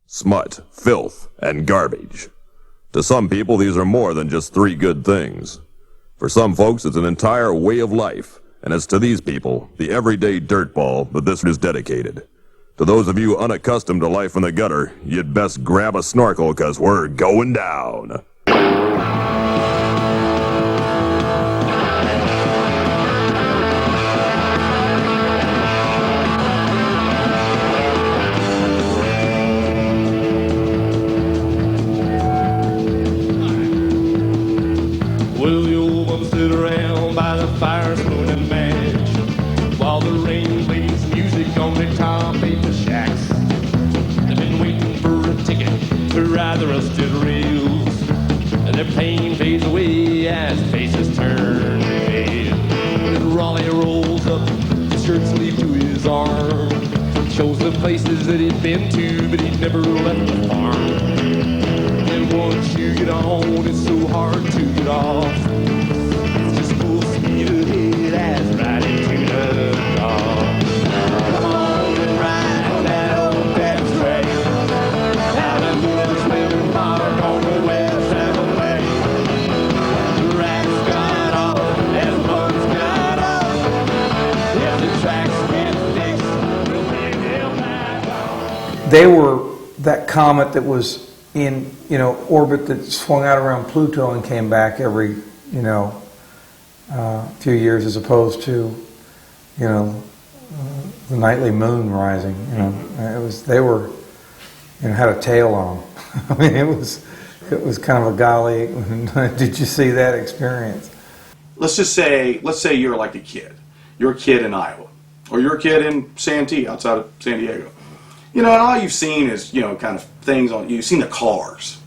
smut, filth, and garbage. To some people, these are more than just three good things. For some folks, it's an entire way of life, and it's to these people, the everyday dirtball, that this is dedicated. To those of you unaccustomed to life in the gutter, you'd best grab a snorkel, 'cause we're going down. Well, the old ones sit around by the fire smoking a match while the rain plays music on the top paper shacks. They've been waiting for a ticket to ride the rusted rails, and their pain fades away as faces turn red. And Raleigh rolls up his shirt sleeve to his arm, shows the places that he'd been to, but he'd never left the farm. And once you get on, it's so hard to get off. It's just full speed ahead as right into the dark. Come on and ride that old fast train down the Louisville Park on the west side of the way. The rats got off and the bugs got off. If the tracks get fixed, we'll bring them back on. They were that comet that was in orbit that swung out around Pluto and came back every few years, as opposed to the nightly moon rising. They were had a tail on them. I mean, it was kind of a golly. Did you see that experience? Let's say you're like a kid. You're a kid in Iowa, or you're a kid in Santee outside of San Diego. And all you've seen is, kind of things you've seen the Cars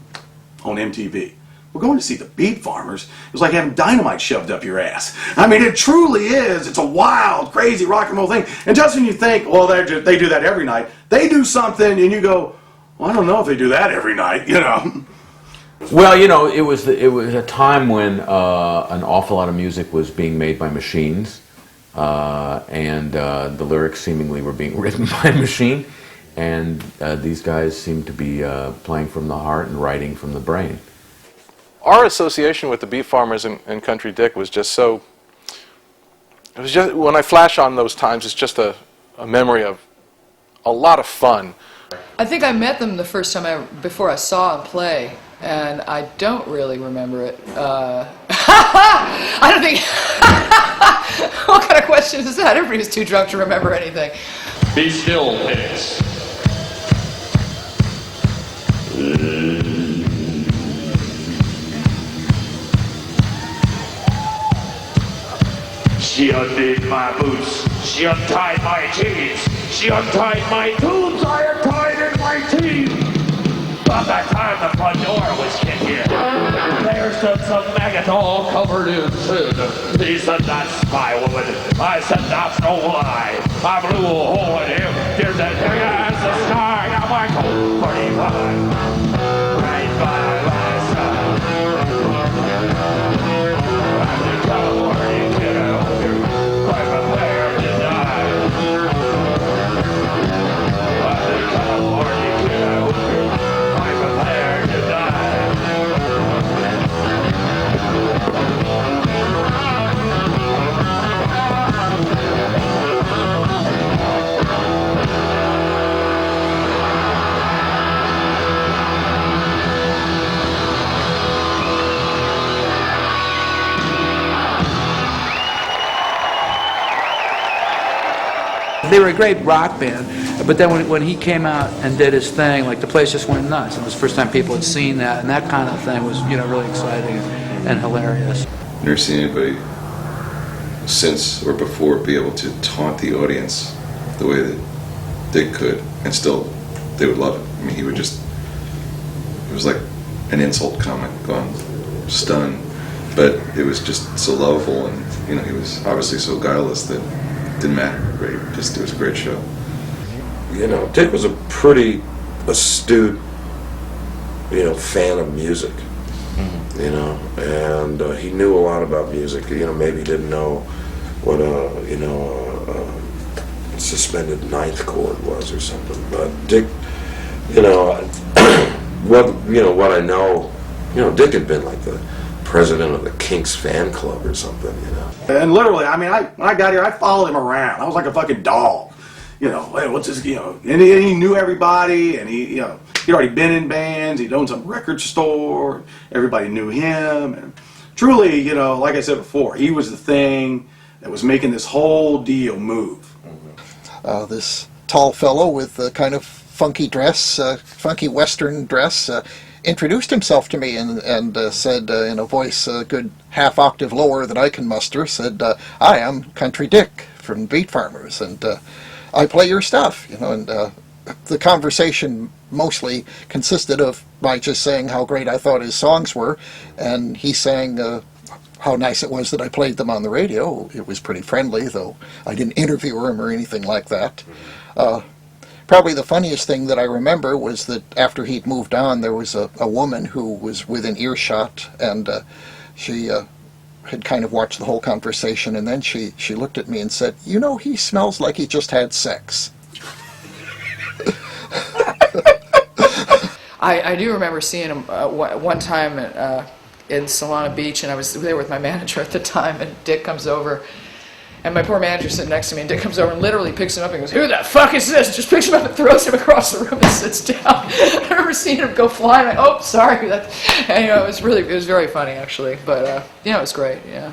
on MTV. We're going to see the Beet Farmers. It was like having dynamite shoved up your ass. I mean, it truly is. It's a wild, crazy rock and roll thing. And just when you think, well, they do that every night, they do something and you go, well, I don't know if they do that every night, Well, it was a time when an awful lot of music was being made by machines, and the lyrics seemingly were being written by a machine. And these guys seem to be playing from the heart and writing from the brain. Our association with the Beet Farmers and Country Dick was just so... It was just, when I flash on those times, it's just a memory of a lot of fun. I think I met them the first time before I saw them play, and I don't really remember it. I don't think... What kind of question is that? Everybody's too drunk to remember anything. Be still, pigs. She undid my boots, she untied my jeans, she untied my tunes, I untied in my teeth. By the time the front door was kicked in, there stood some maggot all covered in sin. He said, that's my woman. I said, that's no lie. I blew a hole in him, here's as big as the sky. Now my cold 45, right by my side. I'm the California kiddo, I'm prepared to die. I'm the California kiddo, I'm prepared to die. They were a great rock band, but then when he came out and did his thing, like the place just went nuts. It was the first time people had seen that, and that kind of thing was, really exciting and hilarious. Never seen anybody since or before be able to taunt the audience the way that Dick could, and still they would love it. I mean, it was like an insult comic gone stunned, but it was just so lovable, and he was obviously so guileless that it didn't matter. It was a great show. Dick was a pretty astute, fan of music. And he knew a lot about music. Maybe didn't know what a suspended ninth chord was or something. But Dick you know, what I know, Dick had been like the president of the Kinks fan club or something, And literally, I mean, when I got here, I followed him around. I was like a fucking dog. Hey, what's this, and he knew everybody, and he'd already been in bands, he'd owned some record store, everybody knew him, and truly, like I said before, he was the thing that was making this whole deal move. This tall fellow with a kind of funky dress, funky Western dress, introduced himself to me and said in a voice a good half octave lower than I can muster, said, I am Country Dick from Beat Farmers, and I play your stuff, and the conversation mostly consisted of my just saying how great I thought his songs were, and he saying how nice it was that I played them on the radio. It was pretty friendly, though I didn't interview him or anything like that. Probably the funniest thing that I remember was that after he'd moved on, there was a woman who was within earshot, and she had kind of watched the whole conversation, and then she looked at me and said, he smells like he just had sex. I do remember seeing him one time in Solana Beach, and I was there with my manager at the time, and Dick comes over, and my poor manager's sitting next to me, and Dick comes over and literally picks him up and goes, who the fuck is this? Just picks him up and throws him across the room and sits down. I remember seeing him go flying, like, oh, sorry. And, it was very funny, actually, but, it was great, yeah.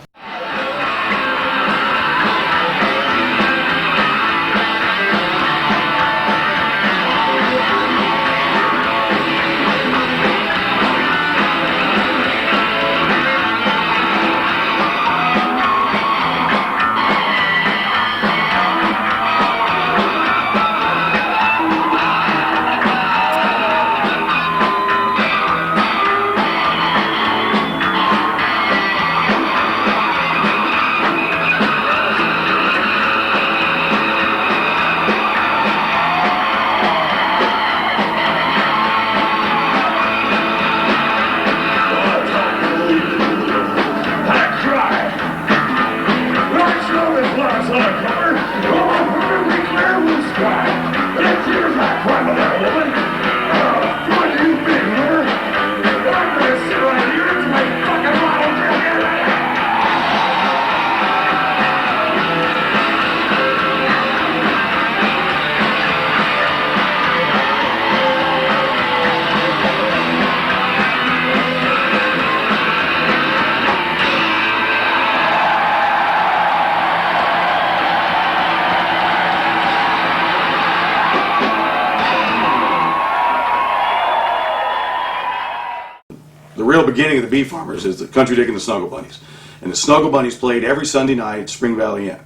The real beginning of the Beat Farmers is the Country Dick and the Snuggle Bunnies. And the Snuggle Bunnies played every Sunday night at Spring Valley Inn.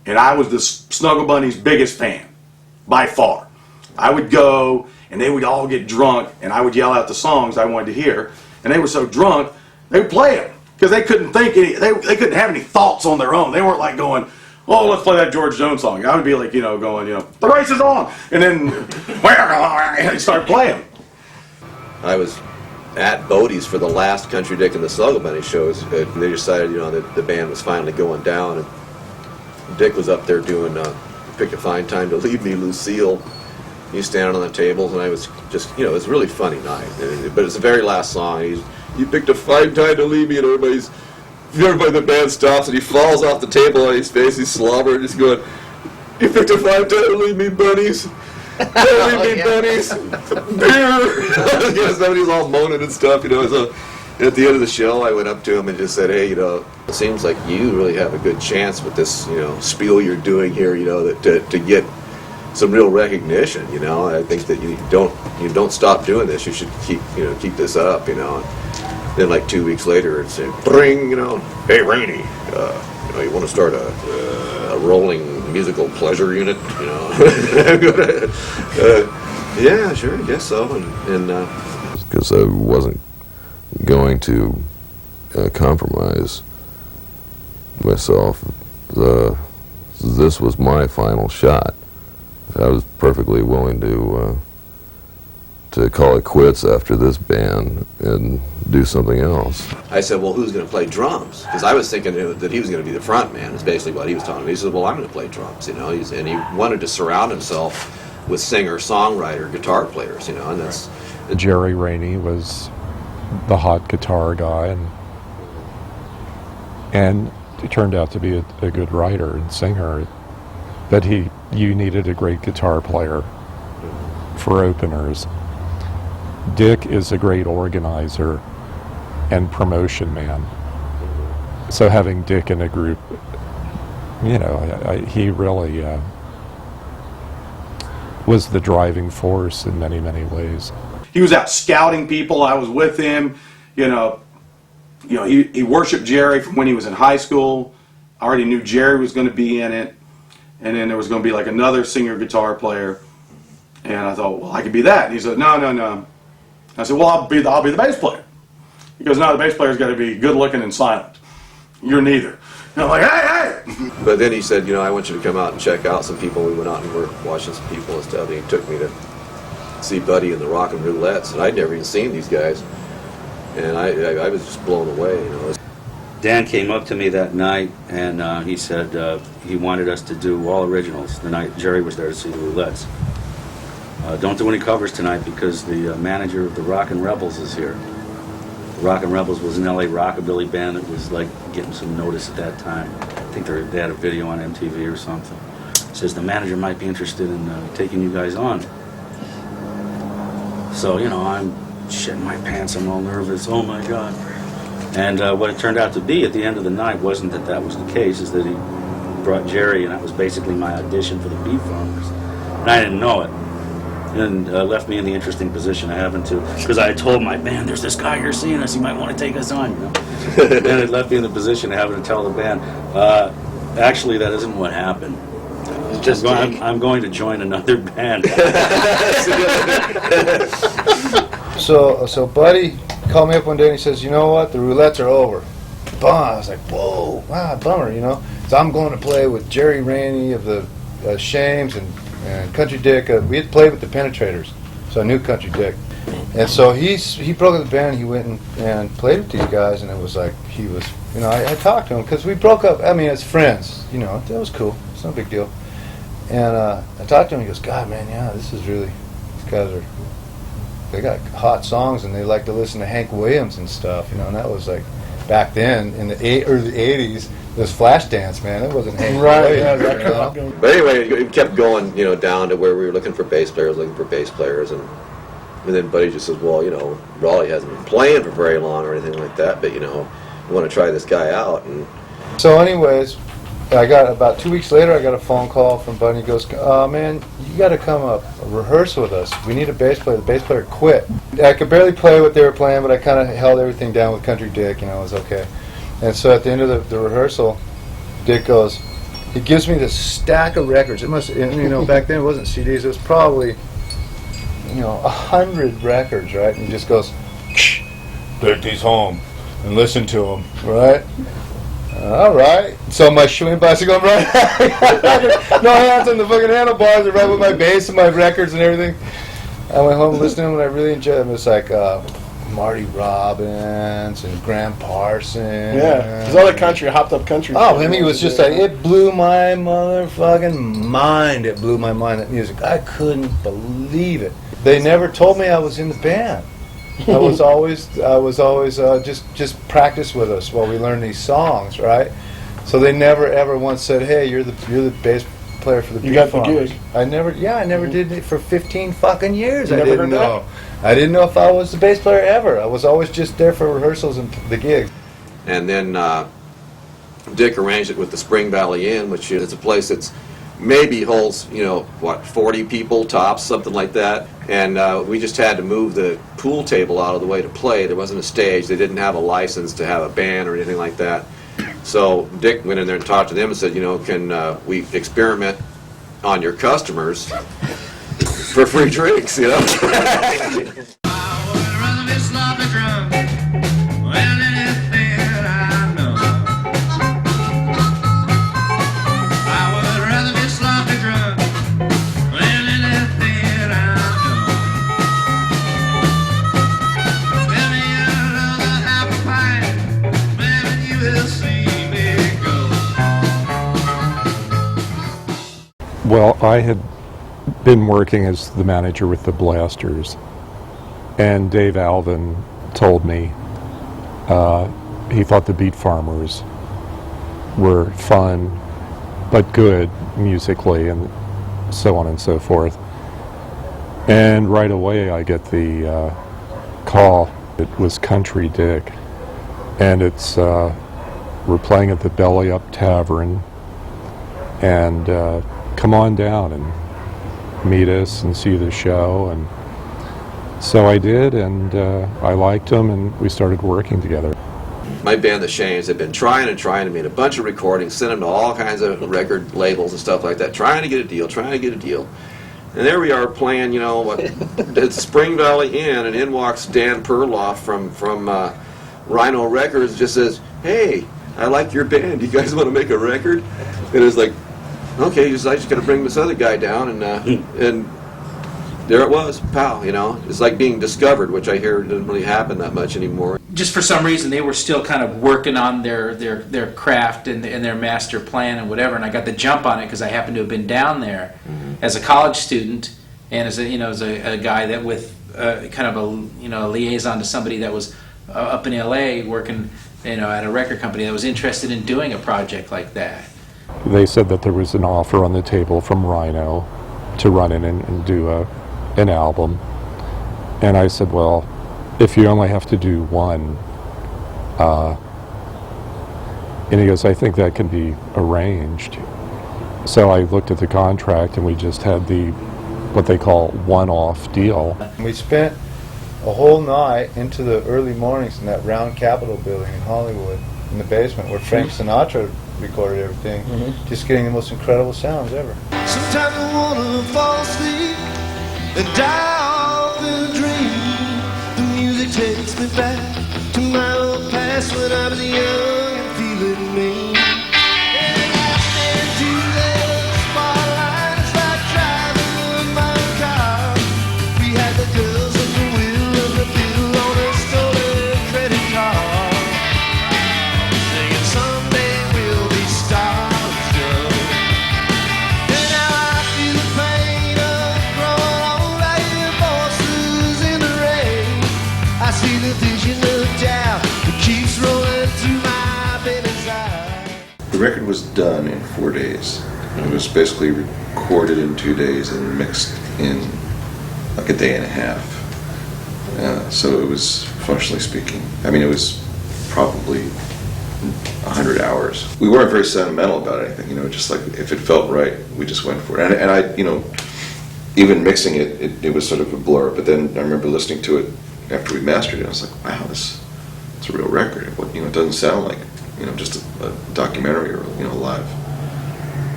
And I was the Snuggle Bunnies' biggest fan, by far. I would go, and they would all get drunk, and I would yell out the songs I wanted to hear. And they were so drunk, they would play them. Because they couldn't think they couldn't have any thoughts on their own. They weren't like going, oh, let's play that George Jones song. I would be like, going, the race is on. And then, they start playing. I was at Bodie's for the last Country Dick and the Snuggle Bunny shows. They decided, that the band was finally going down, and Dick was up there doing Picked a Fine Time to Leave Me, Lucille. He's standing on the tables, and I was just, it was a really funny night. But it's the very last song. You picked a fine time to leave me, and everybody in the band stops, and he falls off the table on his face. He's slobbering, just going, you picked a fine time to leave me, bunnies. Don't leave me, bunnies. Beer. Somebody's all moaning and stuff, So at the end of the show, I went up to him and just said, hey, it seems like you really have a good chance with this, spiel you're doing here, to get some real recognition, I think that you don't stop doing this. You should keep this up, And then like 2 weeks later, it's bring, hey, Rainey, you want to start a rolling musical pleasure unit, yeah, sure, I guess so, and because I wasn't going to compromise myself. This was my final shot. I was perfectly willing to call it quits after this band and do something else. I said, well, who's going to play drums? Because I was thinking that he was going to be the front man, is basically what he was telling me. He said, well, I'm going to play drums, and he wanted to surround himself with singer, songwriter, guitar players, and that's Jerry Rainey was the hot guitar guy, and he turned out to be a good writer and singer, but you needed a great guitar player for openers. Dick is a great organizer and promotion man. So having Dick in a group, he really was the driving force in many, many ways. He was out scouting people. I was with him. He worshiped Jerry from when he was in high school. I already knew Jerry was going to be in it, and then there was going to be like another singer guitar player. And I thought, well, I could be that. And he said, no. I said, well, I'll be the bass player. He goes, no, the bass player's got to be good looking and silent. You're neither. And I'm like, hey! But then he said, I want you to come out and check out some people. We went out and were watching some people and stuff. And he took me to see Buddy and the Rockin' Roulettes, and I'd never even seen these guys. And I was just blown away, Dan came up to me that night, and he said he wanted us to do all originals the night Jerry was there to see the Roulettes. Don't do any covers tonight because the manager of the Rockin' Rebels is here. The Rockin' Rebels was an LA rockabilly band that was like getting some notice at that time. I think they had a video on MTV or something. Says the manager might be interested in taking you guys on. So, I'm shitting my pants, I'm all nervous, oh my God. And what it turned out to be at the end of the night wasn't that was the case, is that he brought Jerry, and that was basically my audition for the Beat Farmers. And I didn't know it. And left me in the interesting position of having to, because I had told my band, there's this guy you're seeing us, he might want to take us on, And it left me in the position of having to tell the band, actually that isn't what happened. I'm going to join another band. So Buddy called me up one day and he says, you know what, the Roulettes are over. I was like, whoa, wow, bummer, So I'm going to play with Jerry Rainey of the Shames and Country Dick. We had played with the Penetrators, so I knew Country Dick. And so he broke up the band, he went and played with these guys, and it was like, he was, I talked to him, because we broke up, as friends, that was cool, it's no big deal. And I talked to him, he goes, God, man, yeah, this is really, these guys they got hot songs, and they like to listen to Hank Williams and stuff, and that was like, back then, in the early 80s, it was Flashdance, man, it wasn't Hank Williams. Right, But anyway, it kept going, down to where we were looking for bass players, and then Buddy just says, well, Raleigh hasn't been playing for very long or anything like that, but, we want to try this guy out. And so anyways, about 2 weeks later, I got a phone call from Buddy. He goes, man, you got to come up, rehearse with us. We need a bass player. The bass player quit. I could barely play what they were playing, but I kind of held everything down with Country Dick, it was okay. And so at the end of the rehearsal, Dick goes, he gives me this stack of records. It must, back then it wasn't CDs. It was probably, 100 records, right? And he just goes, take these home and listen to them, right? All right. So my swing bicycle, right? No hands on the fucking handlebars, right with my bass and my records and everything. I went home and listened to them, and I really enjoyed them. It was like Marty Robbins and Graham Parsons. Yeah, because all the country, hopped up country. Oh, it was just like, it blew my motherfucking mind. It blew my mind, that music. I couldn't believe it. They never told me I was in the band. I was always just practice with us while we learned these songs, right? So they never ever once said, "Hey, you're the bass player for the Beat Farmers." You got the gig. I never did it for 15 fucking years. I didn't know. I didn't know if I was the bass player ever. I was always just there for rehearsals and the gigs. And then Dick arranged it with the Spring Valley Inn, which is a place that's maybe holds 40 people tops, something like that. And we just had to move the pool table out of the way to play. There wasn't a stage. They didn't have a license to have a band or anything like that. So Dick went in there and talked to them and said, can we experiment on your customers for free drinks, Well, I had been working as the manager with the Blasters, and Dave Alvin told me he thought the Beat Farmers were fun but good musically, and so on and so forth. And right away I get the call. It was Country Dick, and it's we're playing at the Belly Up Tavern, and come on down and meet us and see the show. And so I did, and I liked him, and we started working together. My band, The Shames, had been trying to make a bunch of recordings, send them to all kinds of record labels and stuff like that, trying to get a deal. And there we are playing, you know, at Spring Valley Inn, and in walks Dan Perloff from Rhino Records, just says, "Hey, I like your band. You guys want to make a record?" And it's like, okay, I just got to bring this other guy down, and there it was, pow, you know. It's like being discovered, which I hear doesn't really happen that much anymore. Just for some reason, they were still kind of working on their craft and their master plan and whatever, and I got the jump on it because I happened to have been down there as a college student and as a guy that with kind of a liaison to somebody that was up in LA working at a record company that was interested in doing a project like that. They said that there was an offer on the table from Rhino to run in and do an album, and I said, well, if you only have to do one, and he goes, I think that can be arranged. So I looked at the contract, and we just had what they call one-off deal. We spent a whole night into the early mornings in that round Capitol building in Hollywood, in the basement where Frank Sinatra recorded everything, just getting the most incredible sounds ever. Sometimes I wanna fall asleep and die off in a dream. The music takes me back to my old past when I was young and feeling mean. And I stand to the spotlight as I drive in my car. We had the girls on the wheel and the bill on a stolen credit card, singing someday we'll be stars, Joe. And now I feel the pain of growing old. I hear voices in the rain. I see the vision of doubt that keeps rolling through my baby's eyes. The record was done in 4 days. It was basically recorded in 2 days and mixed in like a day and a half. So it was, functionally speaking, I mean, it was probably 100 hours. We weren't very sentimental about anything, just like if it felt right, we just went for it. And I, even mixing it was sort of a blur, but then I remember listening to it after we mastered it. I was like, wow, it's a real record. It doesn't sound like, just a documentary or,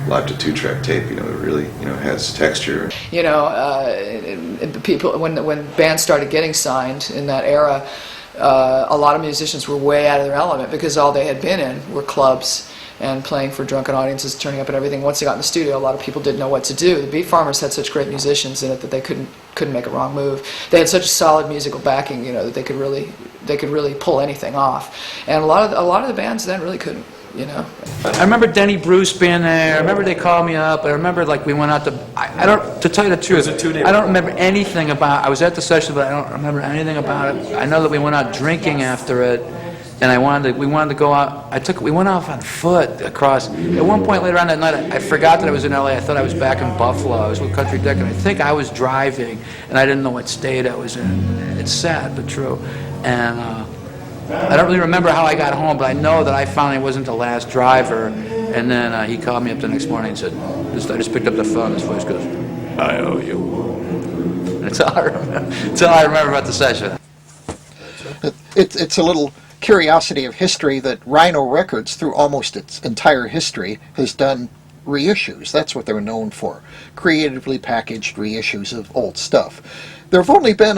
live to 2-track tape. It really, has texture. People, when bands started getting signed in that era, a lot of musicians were way out of their element because all they had been in were clubs and playing for drunken audiences, turning up and everything. Once they got in the studio, a lot of people didn't know what to do. The Beat Farmers had such great musicians in it that they couldn't make a wrong move. They had such a solid musical backing, that they could really pull anything off. And a lot of the bands then really couldn't. I remember Denny Bruce being there. I remember they called me up. I remember we went out to. I don't. To tell you the truth, I don't remember anything about. I was at the session, but I don't remember anything about it. I know that we went out drinking after it, and we wanted to go out. We went off on foot across. At one point later on that night, I forgot that I was in LA. I thought I was back in Buffalo. I was with Country Dick, and I think I was driving, and I didn't know what state I was in. It's sad but true, and. I don't really remember how I got home, but I know that I finally wasn't the last driver. And then he called me up the next morning and said, I just picked up the phone. His voice goes, I owe you. That's all I remember. That's all I remember about the session. It's a little curiosity of history that Rhino Records, through almost its entire history, has done reissues. That's what they're known for. Creatively packaged reissues of old stuff. There have only been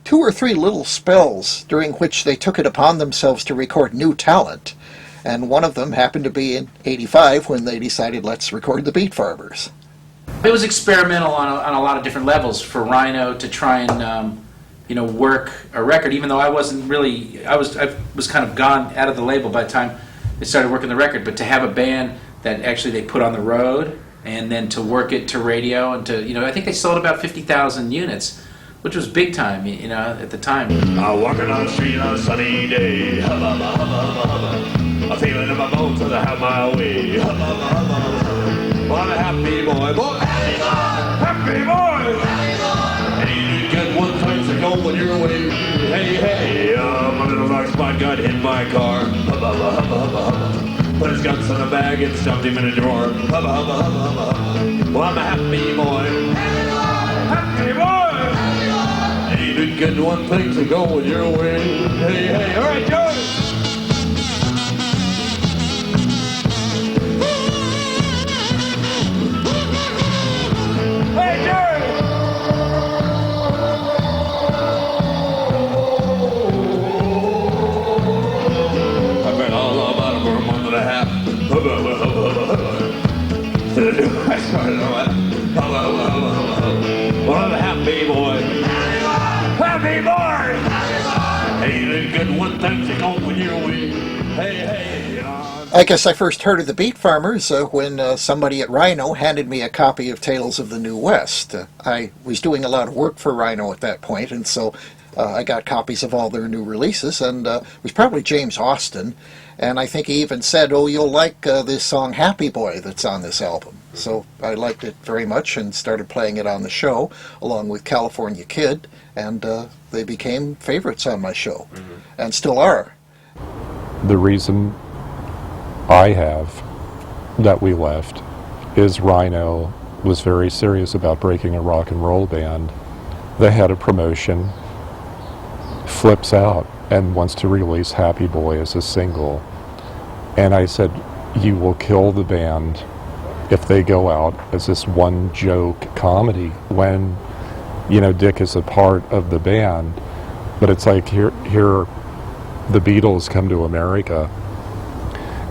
2 or 3 little spells during which they took it upon themselves to record new talent, and one of them happened to be in '85 when they decided, let's record the Beat Farmers. It was experimental on a lot of different levels for Rhino to try and work a record, even though I wasn't really, I was kind of gone out of the label by the time they started working the record, but to have a band that actually they put on the road and then to work it to radio and to, I think they sold about 50,000 units, which was big time, at the time. Walking on the street on a sunny day, hubba, hubba, hubba, hubba. I'm feeling in my bones as I have my way, hubba, hubba, hubba, hubba. Well, I'm a happy boy, boy. Happy boy! Happy boy! Happy boy! And you get one place to go when you're away. Hey, hey, my little dark spot got hit by a car, hubba, hubba, hubba, hubba, hubba. Put his guts in a bag and stuffed him in a drawer, hubba, hubba, hubba, hubba, hubba. Well, I'm a happy boy. Happy boy! Happy boy! You didn't get one thing to go when you're away. Hey, hey, all right, Joe. Hey, Jerry. I've been all about it for a month and a half. Hubba, hubba, hubba, hubba. I started all that. Hubba, hubba, hubba, hubba. Well, I'm a happy boy. Happy boy! Hey, you didn't get one thing to go when you're away. Hey, hey. I guess I first heard of the Beat Farmers when somebody at Rhino handed me a copy of Tales of the New West. I was doing a lot of work for Rhino at that point, and so I got copies of all their new releases, and it was probably James Austin, and I think he even said, oh, you'll like this song Happy Boy that's on this album. So I liked it very much and started playing it on the show, along with California Kid, and they became favorites on my show, and still are. The reason I have that we left is Rhino was very serious about breaking a rock and roll band. They had a promotion, flips out and wants to release Happy Boy as a single. And I said, you will kill the band if they go out as this one joke comedy when, Dick is a part of the band. But it's like here the Beatles come to America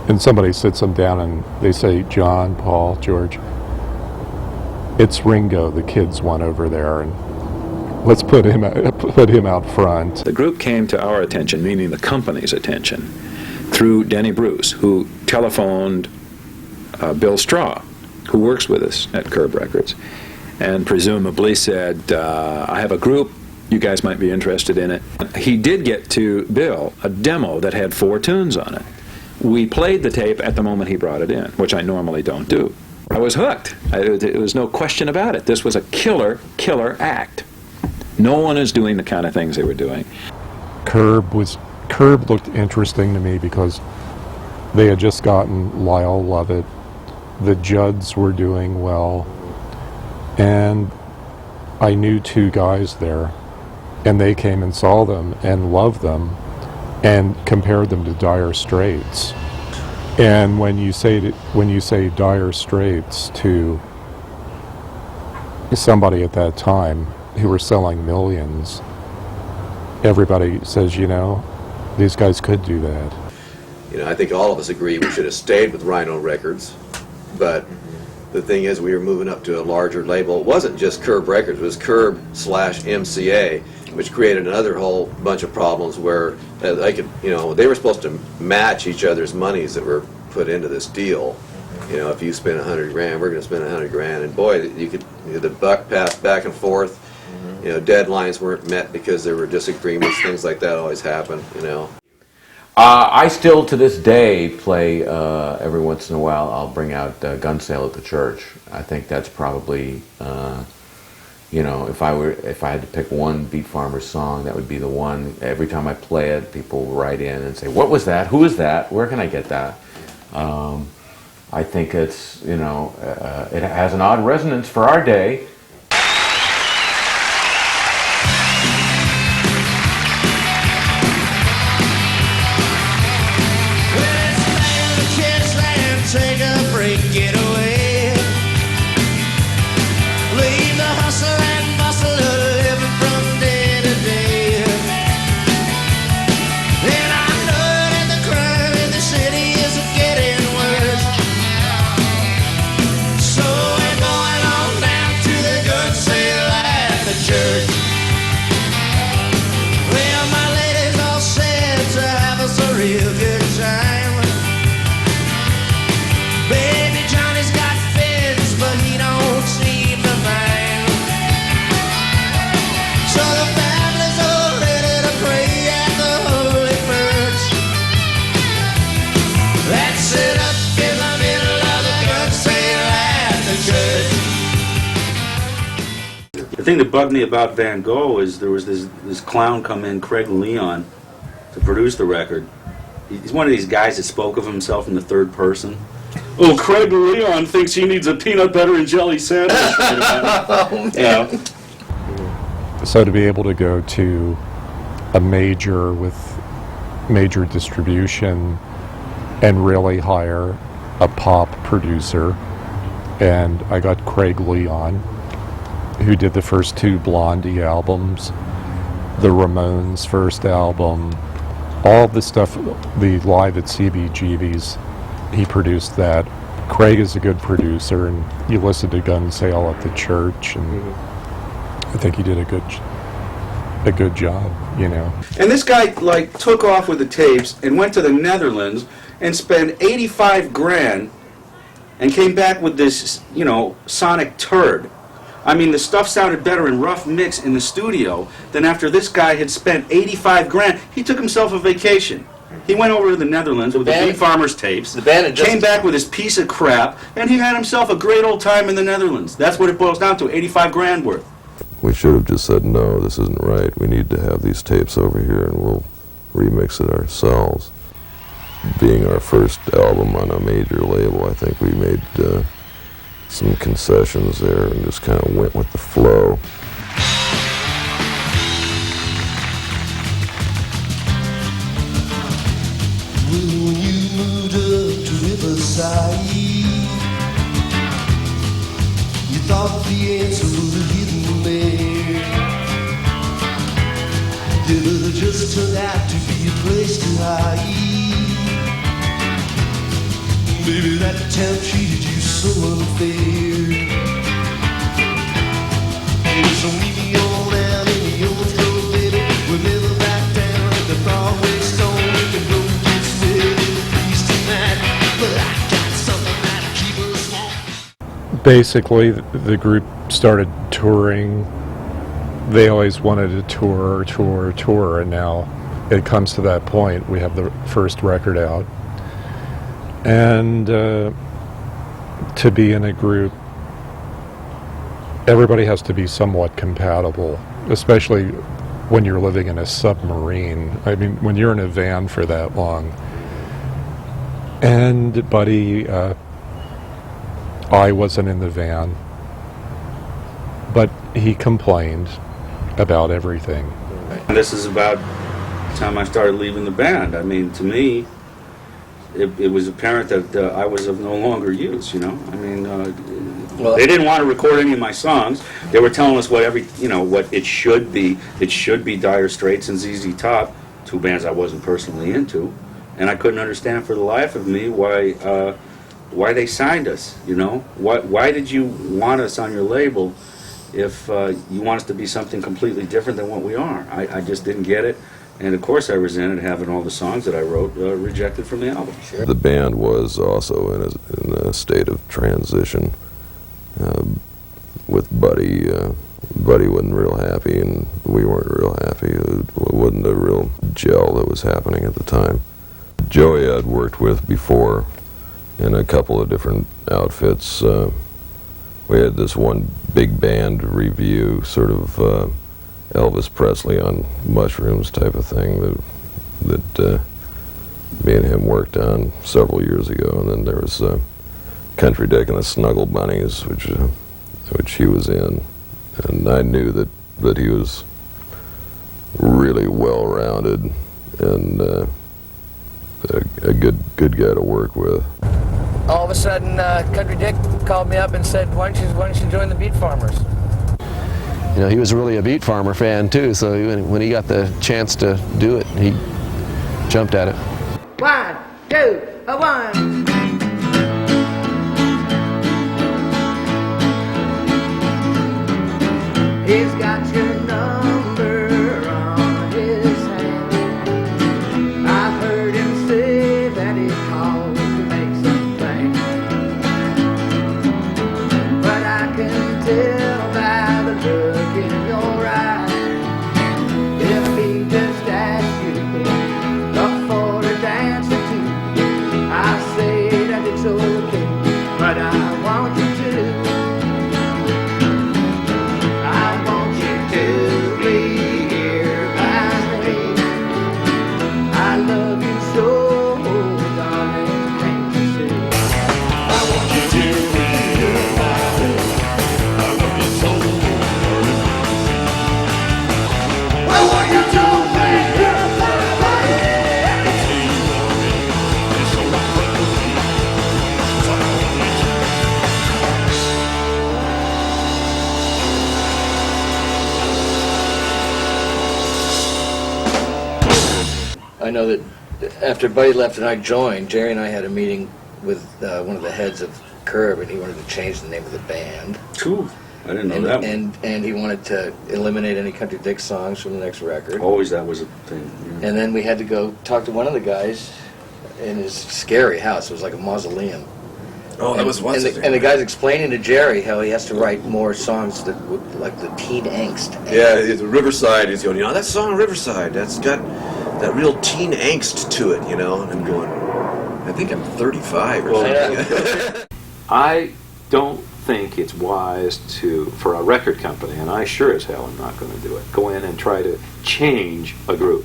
and somebody sits them down and they say, John, Paul, George, it's Ringo, the kid's one over there, and let's put him out front. The group came to our attention, meaning the company's attention, through Denny Bruce, who telephoned Bill Straw, who works with us at Curb Records, and presumably said, I have a group, you guys might be interested in it. He did get to Bill a demo that had 4 tunes on it. We played the tape at the moment he brought it in, which I normally don't do. I was hooked. There was no question about it. This was a killer act. No one is doing the kind of things they were doing. Curb looked interesting to me because they had just gotten Lyle Lovett. The Judds were doing well. And I knew 2 guys there. And they came and saw them and loved them and compared them to Dire Straits. And when you say Dire Straits to somebody at that time who were selling millions, everybody says, these guys could do that. I think all of us agree we should have stayed with Rhino Records, but the thing is we were moving up to a larger label. It wasn't just Curb Records, it was Curb/MCA, which created another whole bunch of problems where they were supposed to match each other's monies that were put into this deal. If you spend $100 grand, we're going to spend $100 grand, and boy, the buck passed back and forth. Deadlines weren't met because there were disagreements. Things like that always happen. I still to this day play every once in a while. I'll bring out Gun Sale at the Church. I think that's probably if I had to pick one Beat Farmers song, that would be the one. Every time I play it, people write in and say, "What was that? Who is that? Where can I get that?" I think it's it has an odd resonance for our day. Take a break, get away. Leave the hustle and bustle of living from day to day. And I know that the crime in the city is getting worse. So we're going on down to the gun sale at the church. Well, my lady's all set to have us a real good time. Baby Johnny's got fins, but So the family's all ready to pray at the holy church. Let's sit up in the middle of the church, saying at the church. The thing that bugged me about Van Gogh is there was this clown come in, Craig Leon, to produce the record. He's one of these guys that spoke of himself in the third person. Oh, Craig Leon thinks he needs a peanut butter and jelly sandwich. Yeah. So to be able to go to a major with major distribution and really hire a pop producer, and I got Craig Leon, who did the first 2 Blondie albums, the Ramones' first album, all the stuff, the Live at CBGB's, he produced that. Craig is a good producer, and you listen to Gun Sale at the Church, and I think he did a good job, you know. And this guy like took off with the tapes and went to the Netherlands and spent 85 grand and came back with this, you know, sonic turd. I mean, the stuff sounded better in rough mix in the studio than after this guy had spent 85 grand. He took himself a vacation. He went over to the Netherlands with the Beat Farmers tapes, came back with his piece of crap, and he had himself a great old time in the Netherlands. That's what it boils down to, 85 grand worth. We should have just said, no, this isn't right. We need to have these tapes over here, and we'll remix it ourselves. Being our first album on a major label, I think we made some concessions there and just kind of went with the flow. When you moved up to Riverside, you thought the answer was hidden there. But it just turned out to be a place to hide. Maybe that town treated you so unfair. So meet me on down in the old road, baby. We'll never back down at the Broadway Stone. We can go get steady, please tonight. But I got something that'll keep us warm. Basically, the group started touring. They always wanted to tour, and now it comes to that point. We have the first record out. And to be in a group, everybody has to be somewhat compatible, especially when you're living in a submarine. I mean, when you're in a van for that long. And Buddy, I wasn't in the van, but he complained about everything. This is about the time I started leaving the band. I mean, to me, it was apparent that I was of no longer use, you know. I mean, they didn't want to record any of my songs. They were telling us what it should be. It should be Dire Straits and ZZ Top, 2 bands I wasn't personally into, and I couldn't understand for the life of me why they signed us. You know, why did you want us on your label if you want us to be something completely different than what we are? I just didn't get it. And of course I resented having all the songs that I wrote rejected from the album. The band was also in a state of transition. With Buddy, Buddy wasn't real happy, and we weren't real happy. It wasn't a real gel that was happening at the time. Joey I'd worked with before in a couple of different outfits. We had this one big band review, sort of Elvis Presley on mushrooms type of thing that me and him worked on several years ago. And then there was Country Dick and the Snuggle Bunnies, which he was in, and I knew that he was really well-rounded and a good guy to work with. All of a sudden, Country Dick called me up and said, "Why don't you join the Beat Farmers?" You know, he was really a Beat Farmer fan too, so when he got the chance to do it, he jumped at it. 1, 2, 1. He's got your number on his hand. I've heard him say that he called to make some plans, but I can tell by the look in your eyes I know that after Buddy left and I joined, Jerry and I had a meeting with one of the heads of Curb, and he wanted to change the name of the band. Cool. I didn't know that one. And he wanted to eliminate any Country Dick songs from the next record. Always that was a thing. Yeah. And then we had to go talk to one of the guys in his scary house. It was like a mausoleum. Oh, that was once. And the guy's explaining to Jerry how he has to write more songs that would, like the teen angst. Yeah, it's Riverside. He's going, that song Riverside, that's got that real teen angst to it, And I'm going, I think I'm 35 or something. I don't think it's wise for a record company, and I sure as hell am not going to do it, go in and try to change a group.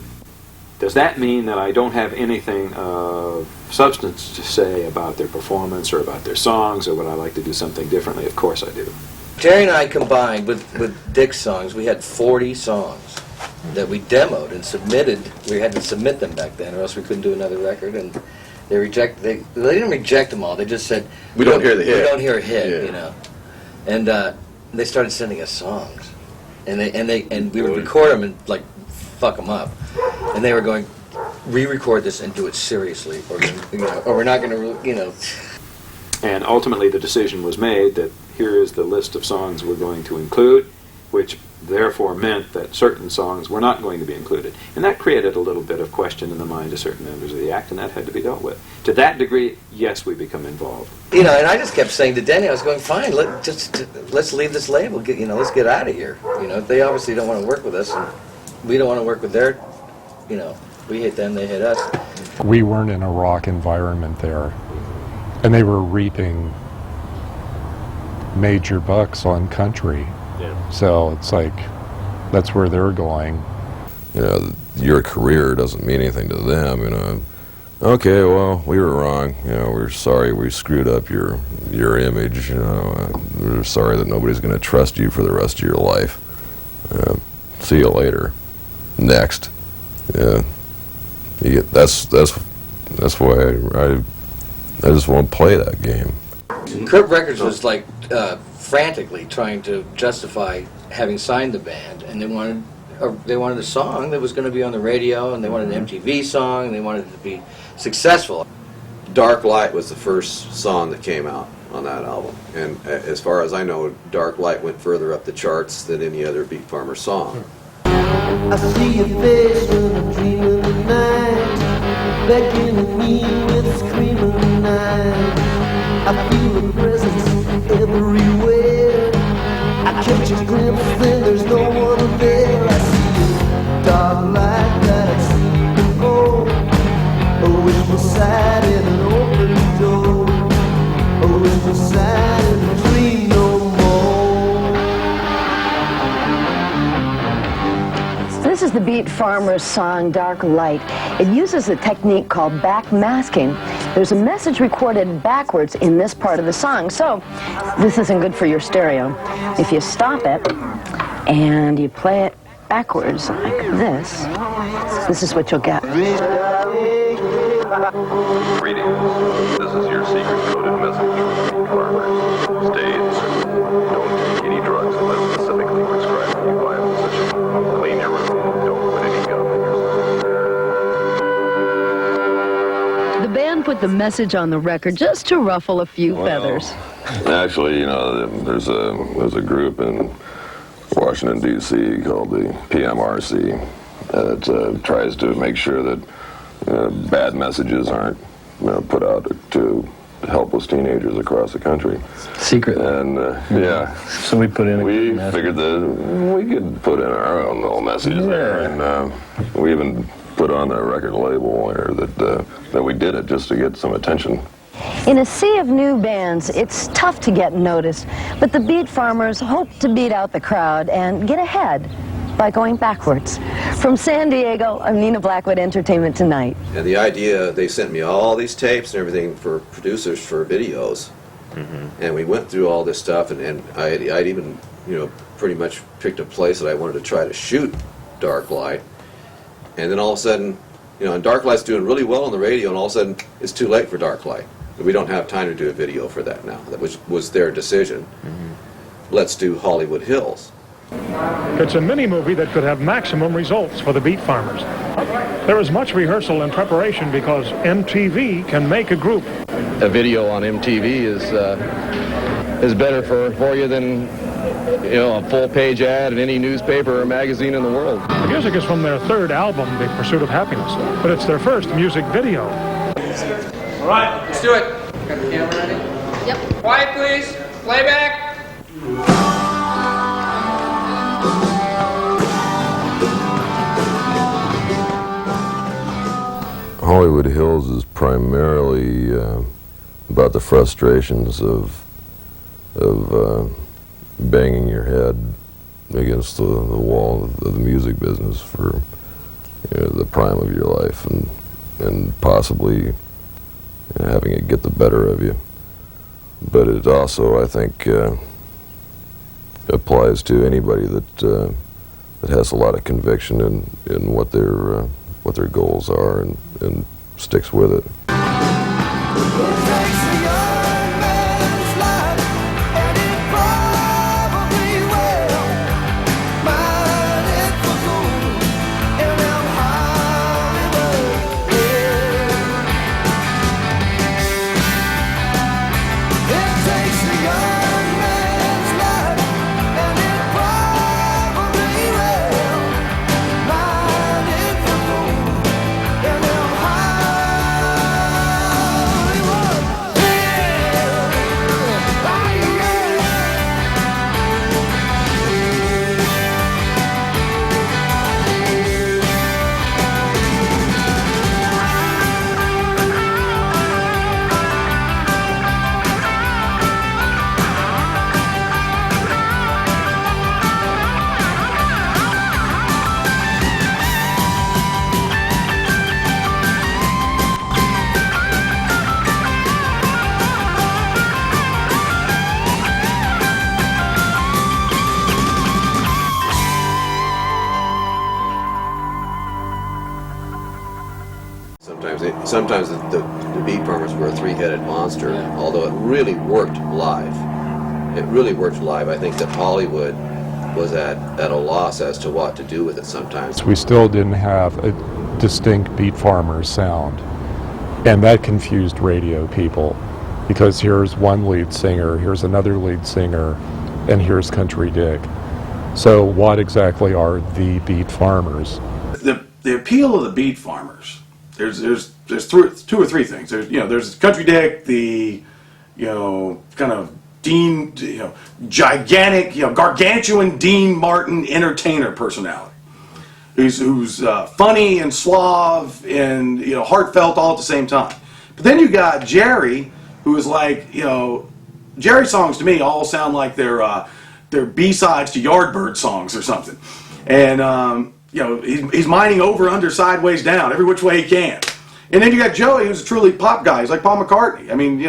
Does that mean that I don't have anything of substance to say about their performance or about their songs, or would I like to do something differently? Of course I do. Jerry and I combined with Dick's songs, we had 40 songs that we demoed and submitted. We had to submit them back then, or else we couldn't do another record. And they didn't reject them all. They just said, we don't hear the hit. We don't hear a hit, And they started sending us songs, and we would record them and like fuck them up, and they were going, re-record this and do it seriously, or we're not going to, And ultimately the decision was made that here is the list of songs we're going to include, which therefore meant that certain songs were not going to be included. And that created a little bit of question in the mind of certain members of the act, and that had to be dealt with. To that degree, yes, we become involved. And I just kept saying to Denny, I was going, fine, let's leave this label, let's get out of here. They obviously don't want to work with us, and we don't want to work with their, we hate them, they hate us. We weren't in a rock environment there, and they were reaping major bucks on country. Yeah. So it's like, that's where they're going. Your career doesn't mean anything to them, Okay, well, we were wrong. We're sorry we screwed up your image. We're sorry that nobody's going to trust you for the rest of your life. See you later. Next. Yeah. That's why I just won't play that game. Curb Records was like frantically trying to justify having signed the band, and they wanted a song that was going to be on the radio, and they wanted an MTV song, and they wanted it to be successful. Dark Light was the first song that came out on that album, and as far as I know, Dark Light went further up the charts than any other Beat Farmer song. I see your face when I'm dreaming at night, beckoning me with screaming night. I feel a presence everywhere. I catch a glimpse, then there's no one there. I see a dark light that I've seen before. Oh, it was sad in an open door. Oh, it was sad in a dream no more. This is the Beat Farmers song, Dark Light. It uses a technique called backmasking. There's a message recorded backwards in this part of the song, so this isn't good for your stereo. If you stop it and you play it backwards like this is what you'll get. Greetings. This is your secret-coded message from Beat Farmers. States, don't take any drugs unless specifically prescribed to you by a physician. Clean your room. Don't put any gum in your The band put the message on the record just to ruffle a few feathers. Actually, there's a group in Washington, D.C. called the PMRC that tries to make sure that bad messages aren't put out to helpless teenagers across the country. Secret. And yeah. So we put in. We figured that we could put in our own little message there, and we even put on the record label there that we did it just to get some attention. In a sea of new bands, it's tough to get noticed, but the Beat Farmers hope to beat out the crowd and get ahead by going backwards. From San Diego, I'm Nina Blackwood, Entertainment Tonight. And the idea, they sent me all these tapes and everything for producers for videos. And we went through all this stuff, and I'd even, pretty much picked a place that I wanted to try to shoot Dark Light. And then all of a sudden, and Dark Light's doing really well on the radio, and all of a sudden, it's too late for Dark Light. We don't have time to do a video for that now. That was their decision. Let's do Hollywood Hills. It's a mini-movie that could have maximum results for the Beat Farmers. There is much rehearsal and preparation because MTV can make a group. A video on MTV is better for you than a full-page ad in any newspaper or magazine in the world. The music is from their third album, The Pursuit of Happiness, but it's their first music video. All right, let's do it. Got the camera ready? Yep. Quiet, please. Playback. Hollywood Hills is primarily about the frustrations of banging your head against the wall of the music business for the prime of your life, and possibly having it get the better of you. But it also, I think, applies to anybody that has a lot of conviction in what their goals are and sticks with it. Sometimes the Beat Farmers were a three-headed monster, although it really worked live. It really worked live. I think that Hollywood was at a loss as to what to do with it sometimes. We still didn't have a distinct Beat Farmers sound, and that confused radio people, because here's one lead singer, here's another lead singer, and here's Country Dick. So what exactly are the Beat Farmers? The appeal of the Beat Farmers, there's two or three things. There's Country Dick, the kind of Dean, gigantic, gargantuan Dean Martin entertainer personality, who's funny and suave and heartfelt all at the same time. But then you got Jerry, who is like, Jerry songs to me all sound like they're B-sides to Yardbird songs or something, and he's mining over, under, sideways, down, every which way he can. And then you got Joey, who's a truly pop guy. He's like Paul McCartney. I mean,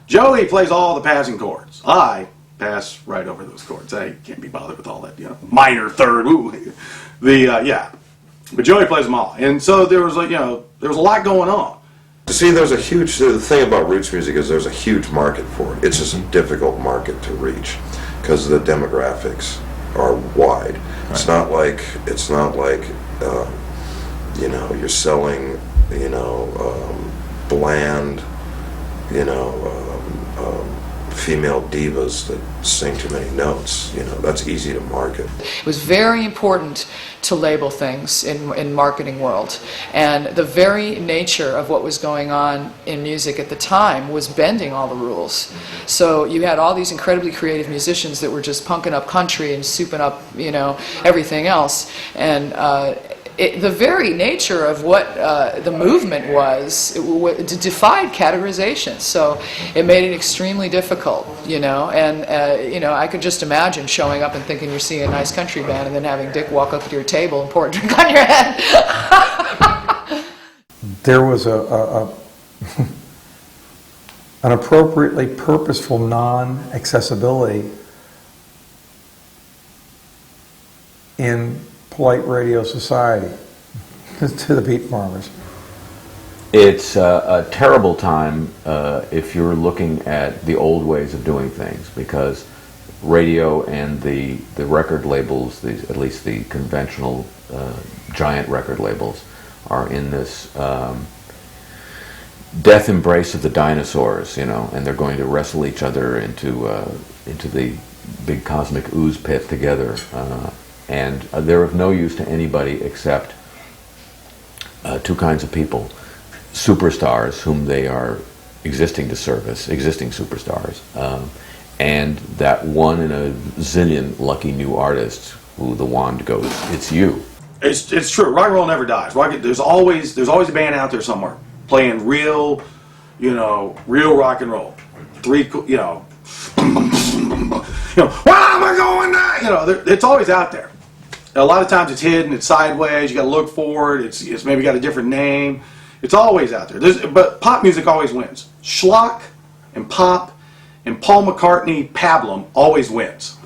Joey plays all the passing chords. I pass right over those chords. I can't be bothered with all that, minor third. Ooh. But Joey plays them all. And so there was a lot going on. See, the thing about roots music is there's a huge market for it. It's just a difficult market to reach because the demographics are wide. Right. It's not like you're selling bland female divas that sing too many notes. That's easy to market. It was very important to label things in marketing world, and the very nature of what was going on in music at the time was bending all the rules. So you had all these incredibly creative musicians that were just punking up country and souping up everything else, and the very nature of what the movement was, it defied categorization. So it made it extremely difficult, and I could just imagine showing up and thinking you're seeing a nice country band and then having Dick walk up to your table and pour a drink on your head. There was an appropriately purposeful non-accessibility in polite radio society to the Beat Farmers. It's a terrible time if you're looking at the old ways of doing things, because radio and the record labels, at least the conventional giant record labels, are in this death embrace of the dinosaurs, you know, and they're going to wrestle each other into the big cosmic ooze pit together, and they're of no use to anybody except two kinds of people: superstars whom they are existing to service, existing superstars, and that one in a zillion lucky new artists who the wand goes, it's you. It's true. Rock and roll never dies. There's always a band out there somewhere playing real rock and roll. Where am I going now? It's always out there. A lot of times it's hidden, it's sideways. You got to look for it. It's maybe got a different name. It's always out there. But pop music always wins. Schlock and pop and Paul McCartney pablum always wins.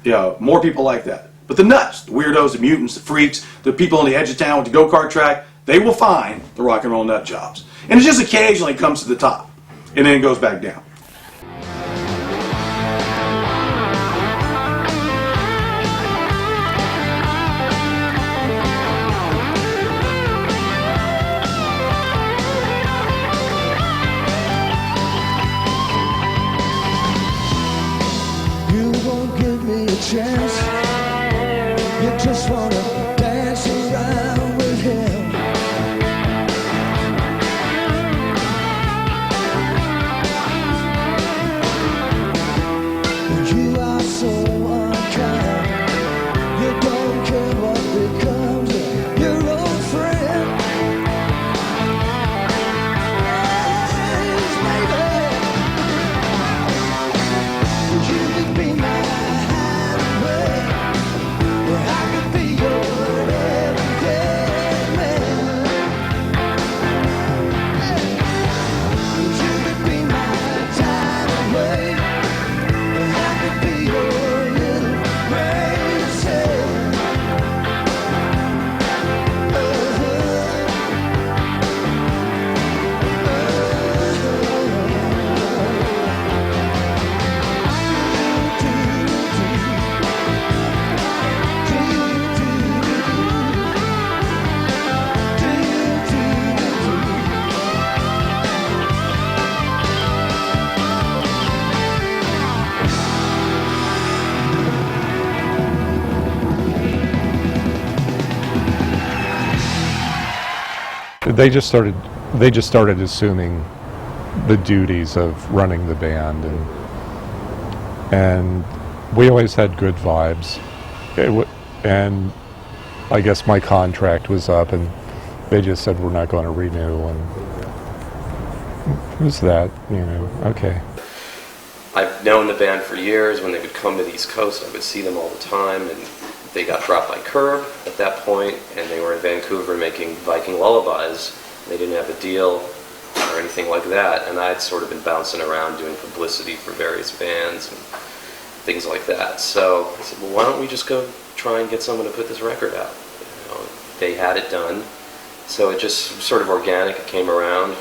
More people like that. But the nuts, the weirdos, the mutants, the freaks, the people on the edge of town with the go-kart track, they will find the rock and roll nut jobs. And it just occasionally comes to the top, and then it goes back down. You won't give me a chance. You just wanna dance around with him. You are so unkind. You don't care what becomes of your old friend. Yes, baby, you could be my hideaway. I could be your everyday man. You could be my time away. I could be your little racehand. They just started assuming the duties of running the band, and we always had good vibes. And I guess my contract was up, and they just said we're not going to renew, and who's that? Okay. I've known the band for years. When they would come to the East Coast, I would see them all the time, and they got dropped by Curb at that point, and they were in Vancouver making Viking lullabies. They didn't have a deal or anything like that, and I'd sort of been bouncing around doing publicity for various bands and things like that. So I said, well, why don't we just go try and get someone to put this record out? They had it done, so it just sort of organic. It came around.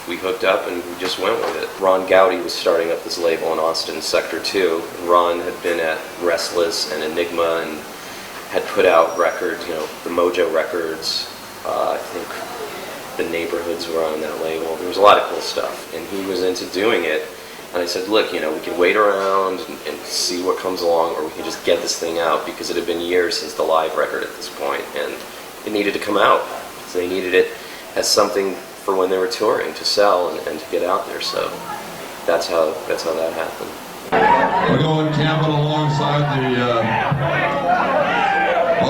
We hooked up and we just went with it. Ron Gowdy was starting up this label in Austin, Sector 2. Ron had been at Restless and Enigma and had put out records, the Mojo records. I think the Neighborhoods were on that label. There was a lot of cool stuff, and he was into doing it. And I said, look, we can wait around and see what comes along, or we can just get this thing out, because it had been years since the live record at this point, and it needed to come out. So they needed it as something for when they were touring to sell and to get out there. So that's how that happened. We're going camping alongside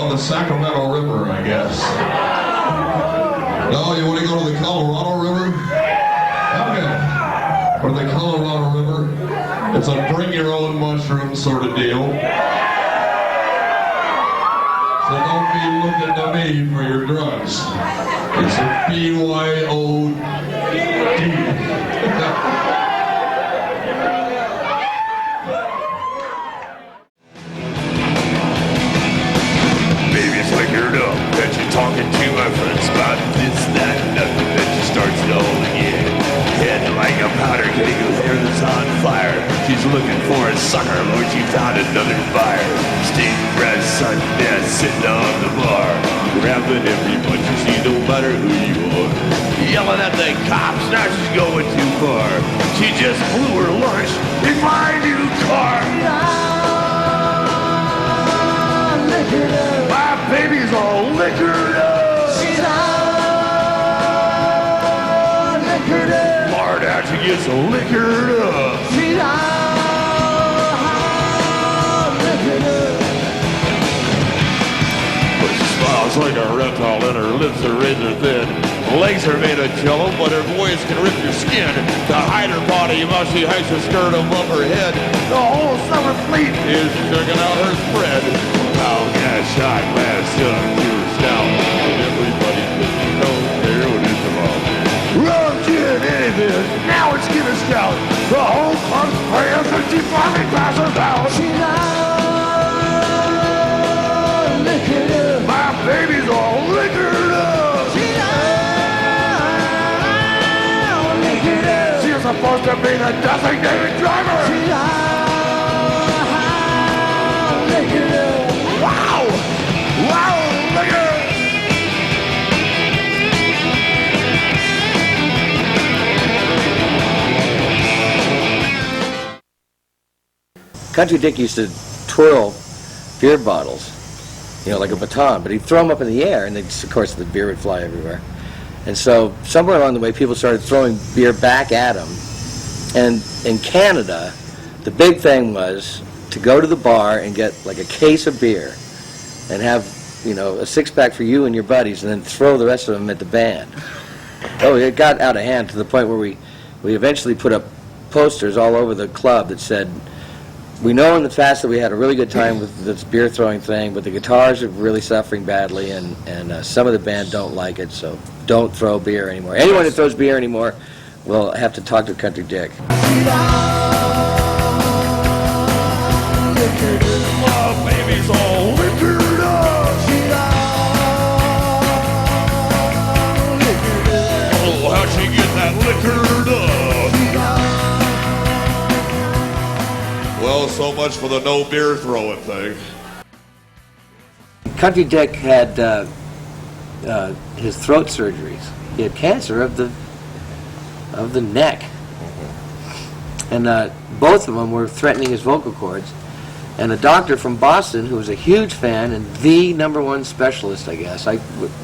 the Sacramento River, I guess. No, you want to go to the Colorado River? Okay. Or the Colorado River. It's a bring your own mushroom sort of deal. So don't be looking to me for your drugs. It's a BYOD. Talking to my friends about this, that, and nothing. Then she starts it all again. Head like a powder keg with hair that's on fire. She's looking for a sucker, Lord, she found another fire. Stained bread, sun, dead, sitting on the bar. Grabbing every punch you see, no matter who you are. Yelling at the cops, now she's going too far. She just blew her lunch in my new car. My baby's all liquored up. She's all liquored up. Lord, out she gets so liquored up. She's all liquored up. But she smiles like a reptile and her lips are razor thin. Legs are made of jello, but her voice can rip your skin. To hide her body, she hikes her skirt above her head. The whole summer fleet is checking out her spread. Now got a shot glass up to her snout, and everybody's looking don't care what it's about. Rum, gin, anything, now it's getting stout. The whole club's praying that she finally passes out. She's all liquored up. My baby's all liquored up. She's all liquored up. She's supposed to be the designated driver. She's all liquored up. Wow! Wow! Look at her! Country Dick used to twirl beer bottles, like a baton, but he'd throw them up in the air, and of course the beer would fly everywhere. And so somewhere along the way, people started throwing beer back at him. And in Canada, the big thing was to go to the bar and get like a case of beer and have, a six-pack for you and your buddies, and then throw the rest of them at the band. Oh, it got out of hand to the point where we eventually put up posters all over the club that said, "We know in the past that we had a really good time with this beer throwing thing, but the guitars are really suffering badly, and some of the band don't like it, so don't throw beer anymore. Anyone that throws beer anymore will have to talk to Country Dick." My baby's all liquored up. Oh, how'd she get that liquored up? Well, so much for the no beer throwing thing. Country Dick had his throat surgeries. He had cancer of the neck, and both of them were threatening his vocal cords. And a doctor from Boston, who was a huge fan and the #1 specialist, I guess. I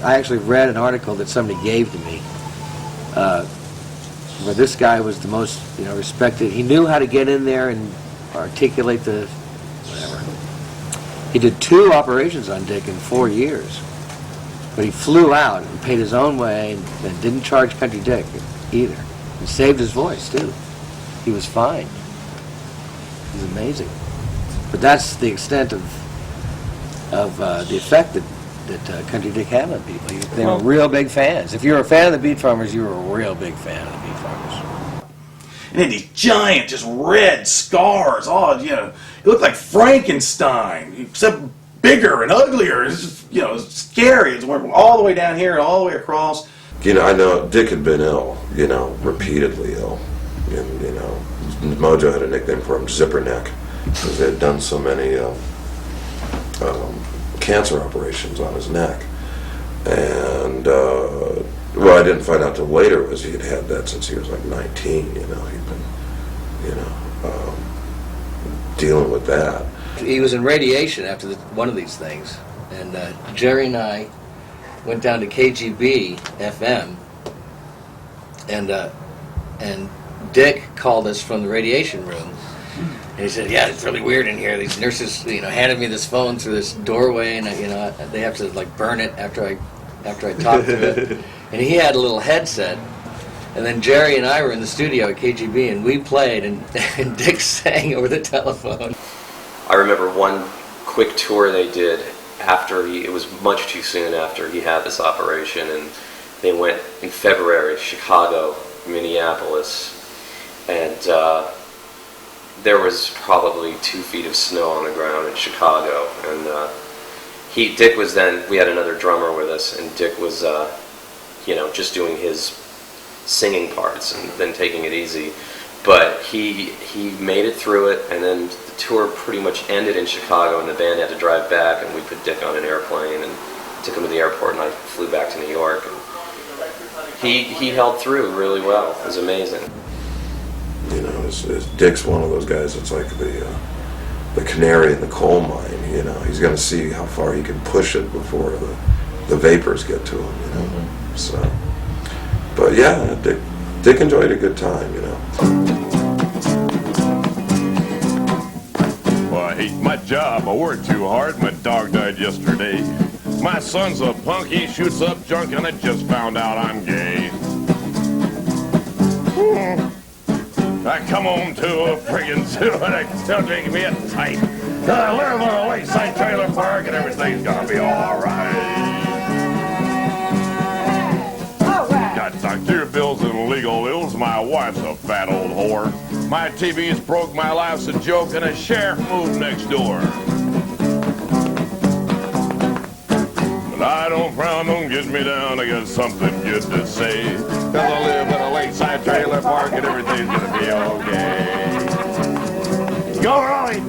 actually read an article that somebody gave to me, where this guy was the most respected. He knew how to get in there and articulate the whatever. He did 2 operations on Dick in 4 years, but he flew out and paid his own way and didn't charge Country Dick either. He saved his voice too. He was fine. He's amazing. But that's the extent of the effect that Country Dick had on people. They were real big fans. If you were a fan of the Beat Farmers, you were a real big fan of the Beat Farmers. And then these giant, just red scars. Oh, he looked like Frankenstein, except bigger and uglier. It's just, scary. It's all the way down here and all the way across. I know Dick had been ill, repeatedly ill. And, Mojo had a nickname for him, Zipper Neck, because they had done so many cancer operations on his neck. And, well, I didn't find out till later was he had had that since he was like 19, he'd been, dealing with that. He was in radiation after one of these things, and Jerry and I went down to KGB FM, and Dick called us from the radiation room, and he said, "Yeah, it's really weird in here. These nurses, handed me this phone through this doorway, and they have to like burn it after I talk to it." And he had a little headset, and then Jerry and I were in the studio at KGB, and we played, and Dick sang over the telephone. I remember one quick tour they did after it was much too soon after he had this operation, and they went in February, Chicago, Minneapolis, and there was probably 2 feet of snow on the ground in Chicago, and Dick was then, we had another drummer with us, and Dick was, just doing his singing parts and then taking it easy. But he made it through it, and then the tour pretty much ended in Chicago, and the band had to drive back, and we put Dick on an airplane and took him to the airport, and I flew back to New York. And he held through really well. It was amazing. You know, Dick's one of those guys that's like the canary in the coal mine. You know, he's going to see how far he can push it before the vapors get to him. You know, so. But yeah, Dick enjoyed a good time. You know. Well, I hate my job. I work too hard. My dog died yesterday. My son's a punk. He shoots up junk, and I just found out I'm gay. I come home to a friggin' zoo and it's still making me a tight. I live on a lakeside trailer park and everything's gonna be alright. Got doctor bills and legal ills, my wife's a fat old whore. My TV's broke, my life's a joke, and a sheriff moved next door. But I don't frown, don't get me down, I got something good to say. Cause I live in a lakeside trailer park and everything's gonna be okay. Go right!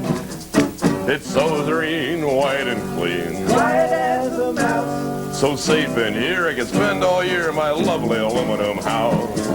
It's so serene, white and clean. Quiet as a mouse. So safe in here, I can spend all year in my lovely aluminum house.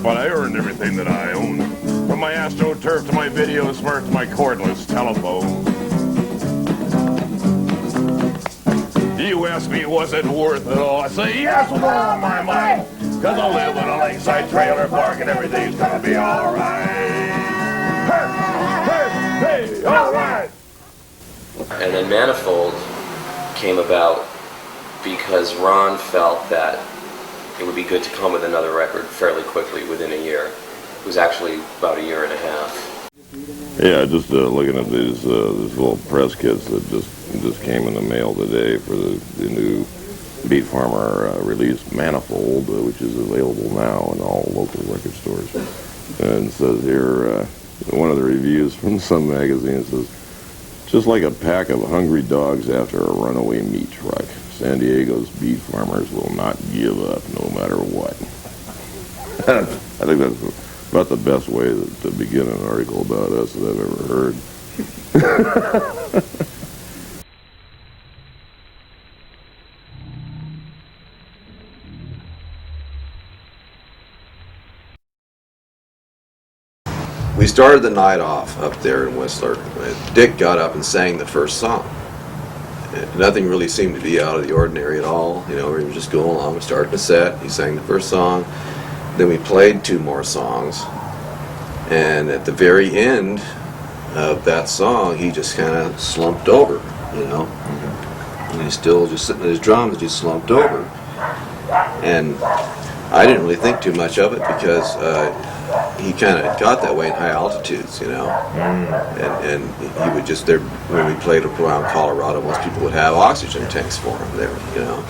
But I earned everything that I own. From my AstroTurf to my Video Smart to my cordless telephone. You ask me, was it worth it all? I say yes with all my might. Cause I live in a lakeside trailer park and everything's gonna be alright. Hey, alright! And then Manifold came about because Ron felt that it would be good to come with another record fairly quickly, within a year. It was actually about a year and a half. Yeah, just looking at these little press kits that just came in the mail today for the new Beat Farmer release Manifold, which is available now in all local record stores. And it says here, one of the reviews from some magazine says, just like a pack of hungry dogs after a runaway meat truck, San Diego's beef farmers will not give up no matter what. I think that's about the best way to begin an article about us that I've ever heard. We started the night off up there in Whistler. Dick got up and sang the first song. Nothing really seemed to be out of the ordinary at all. You know, we were just going along. We started the set. He sang the first song. Then we played 2 more songs. And at the very end of that song, he just kind of slumped over, you know. And he's still just sitting at his drums, just slumped over. And I didn't really think too much of it because he kind of got that way in high altitudes, you know. And he would just, there, when we played around Colorado, most people would have oxygen tanks for him there, you know.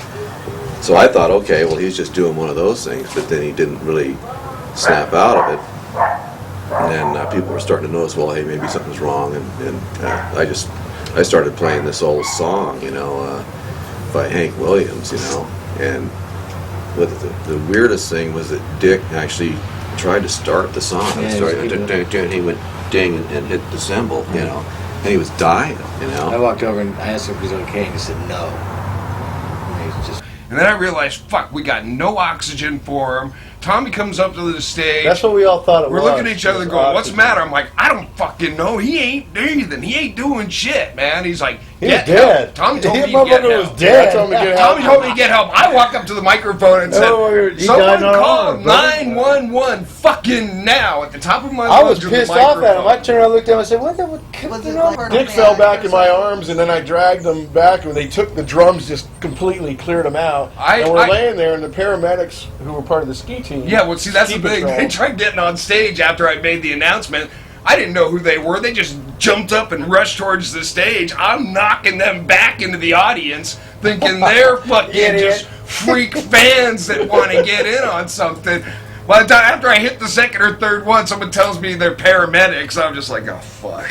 So I thought, okay, well, he's just doing one of those things, but then he didn't really snap out of it. And then people were starting to notice, well, hey, maybe something's wrong. And I started playing this old song, you know, by Hank Williams, you know. And the weirdest thing was that Dick actually tried to start the song. Yeah, He went ding and hit the cymbal, you know, and he was dying, you know. I walked over and I asked him if he was okay, and he said no. And he was just... And then I realized, fuck, we got no oxygen for him. Tommy comes up to the stage. That's what we all thought it was. We're looking at each other going, what's the matter? I'm like, I don't fucking know. He ain't breathing. He ain't doing shit, man. He's like, He's dead. Tommy told me to That get motherfucker help. was dead. Tommy told me to get help. I walk up to the microphone and said, someone call 911 fucking now at the top of my I lungs was with the pissed off at him. microphone. I turned around and looked at him and said, what's going on? Dick fell back in my arms, and then I dragged him back, and they took the drums, just completely cleared them out. And we're laying there, and the paramedics, who were part of the ski team. Yeah, well, see, that's the ski thing. patrol. They tried getting on stage after I made the announcement. I didn't know who they were. They just jumped up and rushed towards the stage. I'm knocking them back into the audience, thinking they're fucking just freak fans that want to get in on something. By the time after I hit the second or third one, someone tells me they're paramedics. I'm just like, oh fuck.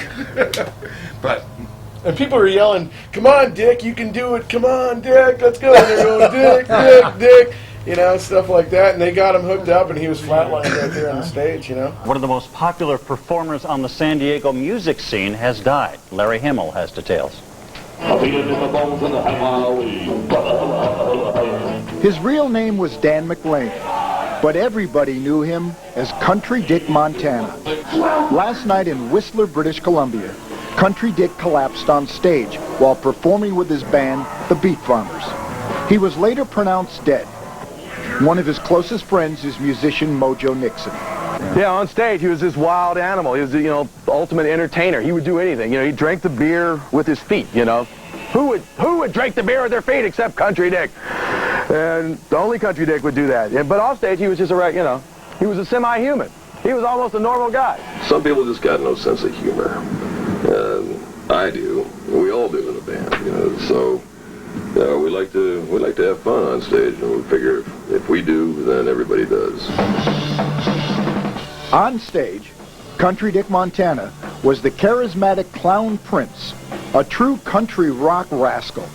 But. And people are yelling, "Come on, Dick, you can do it! Come on, Dick, let's go!" And they're going, "Dick, Dick, Dick," you know, stuff like that. And they got him hooked up, and he was flatlined right there on the stage, you know. One of the most popular performers on the San Diego music scene has died. Larry Himmel has details. His real name was Dan McLean, but everybody knew him as Country Dick Montana. Last night in Whistler, British Columbia, Country Dick collapsed on stage while performing with his band, the Beat Farmers. He was later pronounced dead. One of his closest friends is musician Mojo Nixon. Yeah, on stage he was this wild animal. He was, you know, the ultimate entertainer. He would do anything. You know, he drank the beer with his feet, you know. Who would drink the beer with their feet except Country Dick? And the only Country Dick would do that. But off stage he was just a, you know, he was a semi-human. He was almost a normal guy. Some people just got no sense of humor. I do. We all do in a band, you know. So we like to have fun on stage, and we figure if we do, then everybody does. On stage, Country Dick Montana was the charismatic clown prince, a true country rock rascal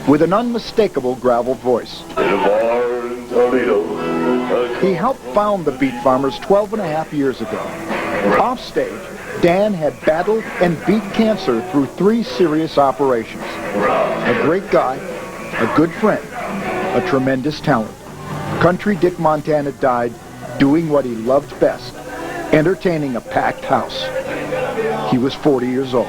with an unmistakable gravel voice. In a bar in Toledo. He helped found the Beat Farmers 12 and a half years ago. Off stage, Dan had battled and beat cancer through 3 serious operations. A great guy, a good friend, a tremendous talent. Country Dick Montana died doing what he loved best, entertaining a packed house. He was 40 years old.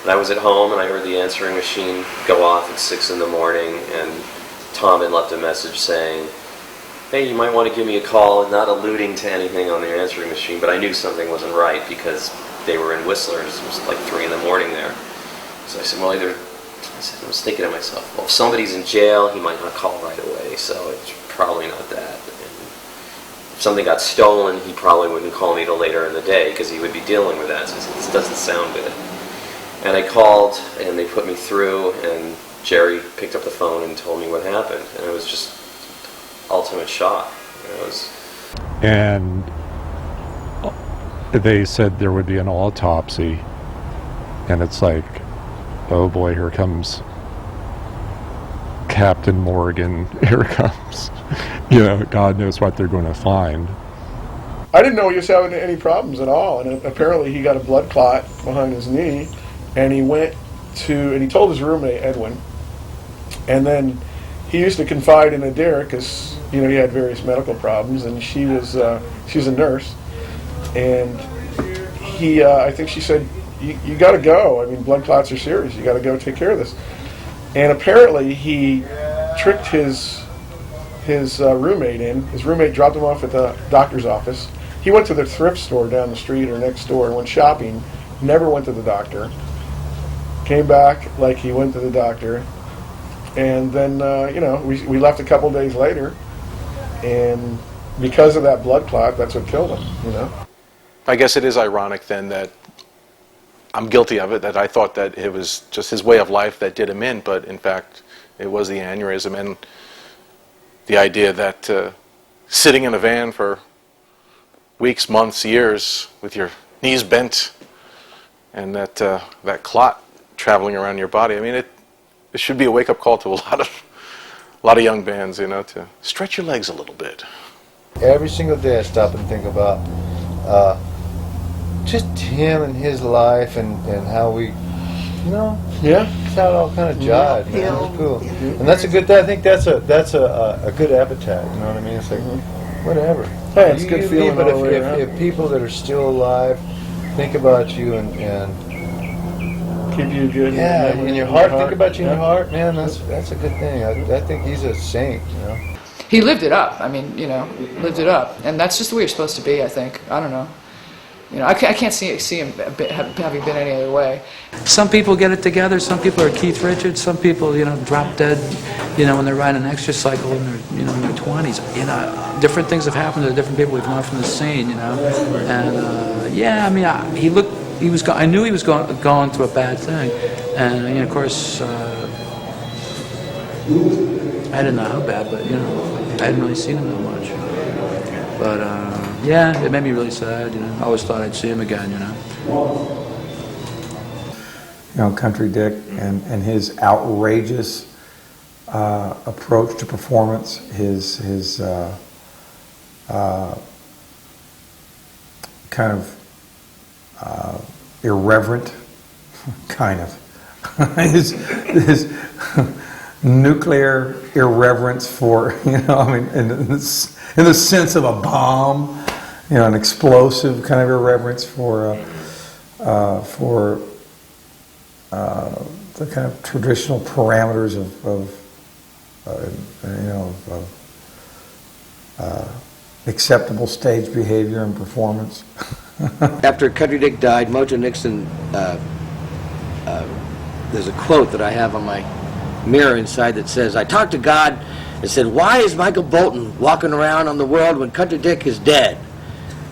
I was at home and I heard the answering machine go off at 6 in the morning, and Tom had left a message saying, "Hey, you might want to give me a call," not alluding to anything on the answering machine, but I knew something wasn't right because they were in Whistler. It was like 3 in the morning there. So I said, well, I was thinking to myself, well, if somebody's in jail, he might not call right away, so it's probably not that. And if something got stolen, he probably wouldn't call me till later in the day because he would be dealing with that. So this doesn't sound good. And I called, and they put me through, and Jerry picked up the phone and told me what happened, and it was just ultimate shock. And they said there would be an autopsy, and it's like, oh boy, here comes Captain Morgan, here comes, you know, God knows what they're going to find. I didn't know he was having any problems at all, and apparently he got a blood clot behind his knee, and he he told his roommate, Edwin, and then he used to confide in Adair because, you know, he had various medical problems, and she was a nurse, and I think she said, you got to go. I mean, blood clots are serious. You got to go take care of this. And apparently he tricked his roommate in. His roommate dropped him off at the doctor's office. He went to the thrift store down the street or next door and went shopping. Never went to the doctor. Came back like he went to the doctor. And then, you know, we left a couple days later, and because of that blood clot, that's what killed him, you know. I guess it is ironic then that I'm guilty of it, that I thought that it was just his way of life that did him in, but in fact it was the aneurysm and the idea that sitting in a van for weeks, months, years with your knees bent and that clot traveling around your body, I mean, it should be a wake-up call to a lot of young bands, you know, to stretch your legs a little bit. Every single day I stop and think about just him and his life and how we, you know, it's how it all kind of jived. Man. It's cool, and that's a good. I think that's a good appetite. You know what I mean? It's like whatever. Hey, it's good feeling. But if people that are still alive think about you and keep you good. Yeah, in your heart. Think about you in your heart, man. That's a good thing. I think he's a saint. You know. He lived it up. I mean, you know, lived it up, and that's just the way you're supposed to be. I think. I don't know. I can't see him having been any other way. Some people get it together. Some people are Keith Richards. Some people, drop dead, when they're riding an extra cycle in their, in their 20s. Different things have happened to different people we've known from the scene, And yeah, I mean, I knew he was going through a bad thing, and of course, I didn't know how bad, but I hadn't really seen him that much. But yeah, it made me really sad. I always thought I'd see him again. Country Dick and his outrageous approach to performance, his kind of irreverent, his nuclear irreverence for, in the sense of a bomb, an explosive kind of irreverence for the kind of traditional parameters of acceptable stage behavior and performance. After Country Dick died, Mojo Nixon, there's a quote that I have on my mirror inside that says, "I talked to God and said, why is Michael Bolton walking around on the world when Country Dick is dead?"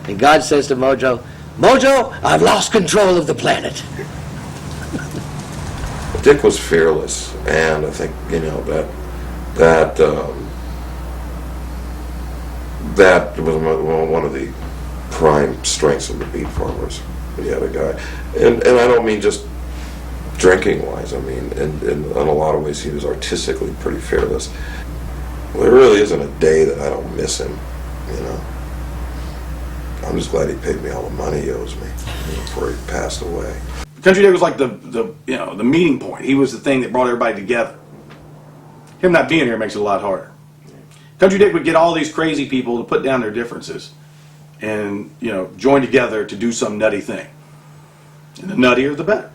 And God says to Mojo, "Mojo, I've lost control of the planet." Dick was fearless, and I think that was one of the prime strengths of the Beat Farmers. You had a guy, and I don't mean just drinking wise. I mean, in a lot of ways, he was artistically pretty fearless. Well, there really isn't a day that I don't miss him. I'm just glad he paid me all the money he owes me before he passed away. Country Dick was like the meeting point. He was the thing that brought everybody together. Him not being here makes it a lot harder. Country Dick would get all these crazy people to put down their differences and join together to do some nutty thing. And the nuttier, the better.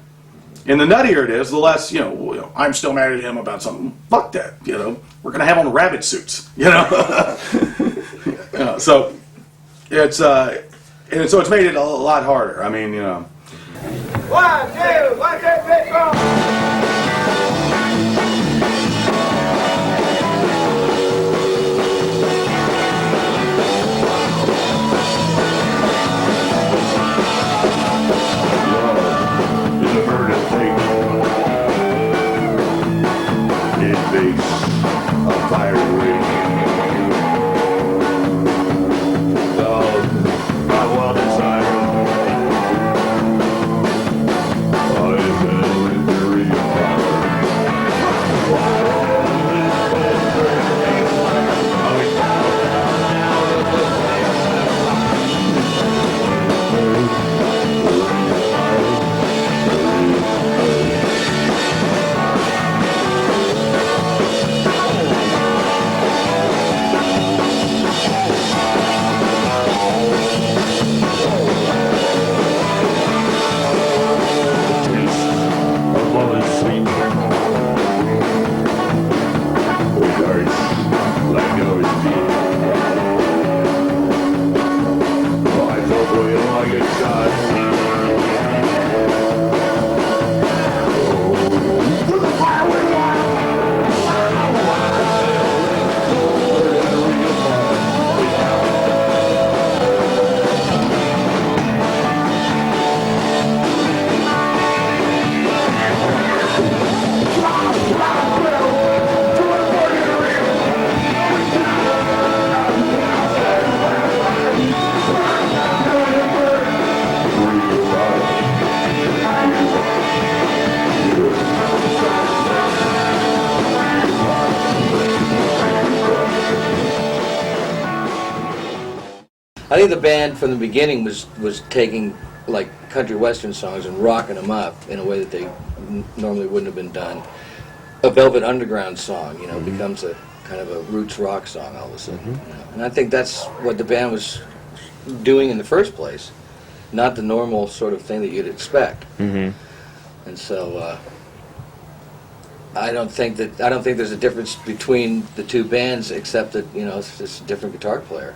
And the nuttier it is, the less I'm still mad at him about something. Fuck that. We're gonna have on rabbit suits. So it's and so it's made it a lot harder. I mean, 1, 2, 1, 2, 3, 4. I think the band from the beginning was taking like country western songs and rocking them up in a way that they normally wouldn't have been done. A Velvet Underground song, becomes a kind of a roots rock song all of a sudden. And I think that's what the band was doing in the first place, not the normal sort of thing that you'd expect. And so I don't think there's a difference between the two bands, except that it's just a different guitar player.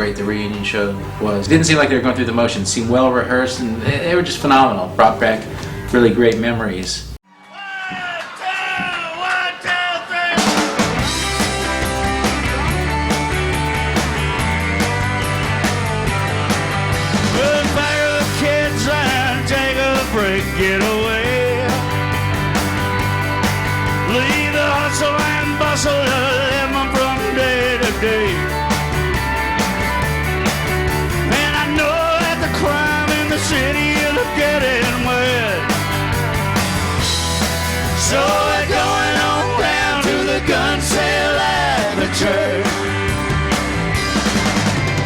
great the reunion show was. It didn't seem like they were going through the motions. It seemed well rehearsed, and they were just phenomenal. Brought back really great memories. Get away. Leave the hustle and bustle of living from day to day. And I know that the crime in the city is getting wet. So we're going on down to the gun sale at the church.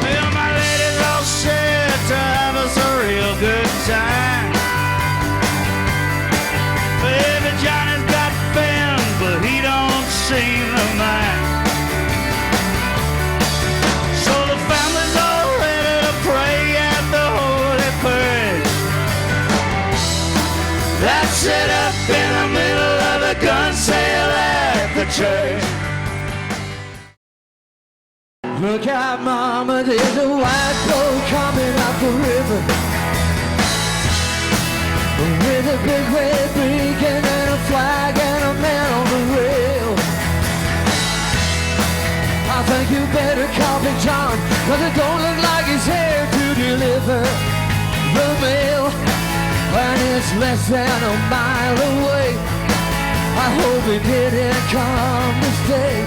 Well, my lady's all set to have us a real good time. Johnny's got fans, but he don't seem to mind. So the family's all ready to pray at the holy purge. That's set up in the middle of the gun sale at the church. Look out, mama, there's a white boat coming up the river with a big red beacon and a flag and a man on the rail. I think you better call Big John, cause it don't look like he's here to deliver the mail. And it's less than a mile away. I hope he didn't come to stay.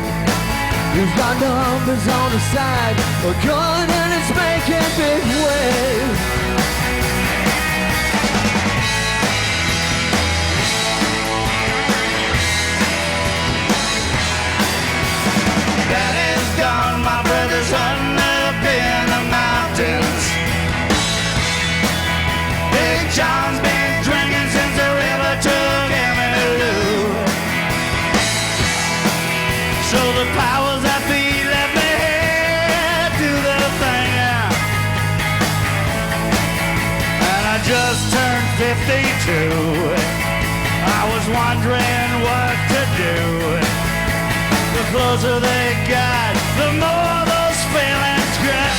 He's got numbers on the side, a gun and it's making big waves. Daddy's gone, my brother's hunting up in the mountains. Big John's been drinking since the river took him in. So the powers that be let me do the thing now. And I just turned 52. I was wondering what to do. The closer they got, the more those feelings get.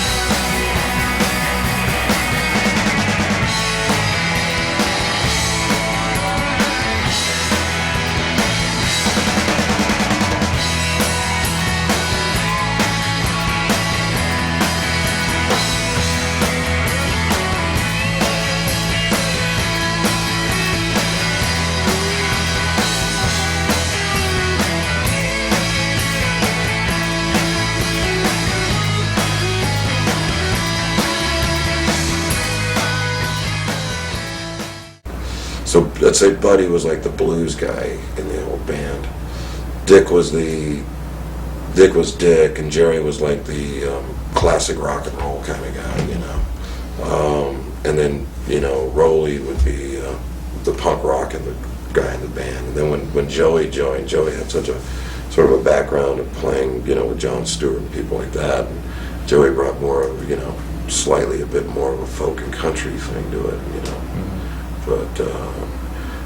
So let's say Buddy was like the blues guy in the old band. Dick was Dick, and Jerry was like the classic rock and roll kind of guy, you know. And then, you know, Roley would be the punk rock and the guy in the band. And then when Joey joined, Joey had such a sort of a background of playing, you know, with Jon Stewart and people like that. And Joey brought more of, you know, slightly a bit more of a folk and country thing to it, you know. But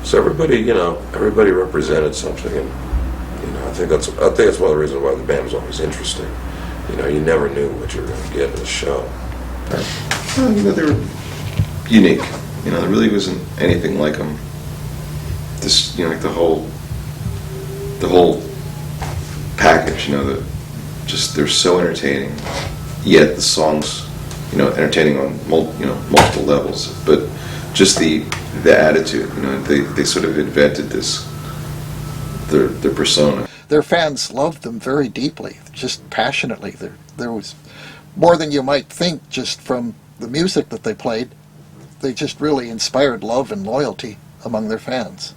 so everybody, you know, everybody represented something, and you know, I think that's one of the reasons why the band was always interesting. You know, you never knew what you were going to get in the show. Well, you know, they were unique. You know, there really wasn't anything like them. This, you know, like the whole package. You know, they're so entertaining. Yet the songs, you know, entertaining on multiple levels, but just the attitude, you know, they sort of invented this, their persona. Their fans loved them very deeply, just passionately. There was more than you might think just from the music that they played. They just really inspired love and loyalty among their fans.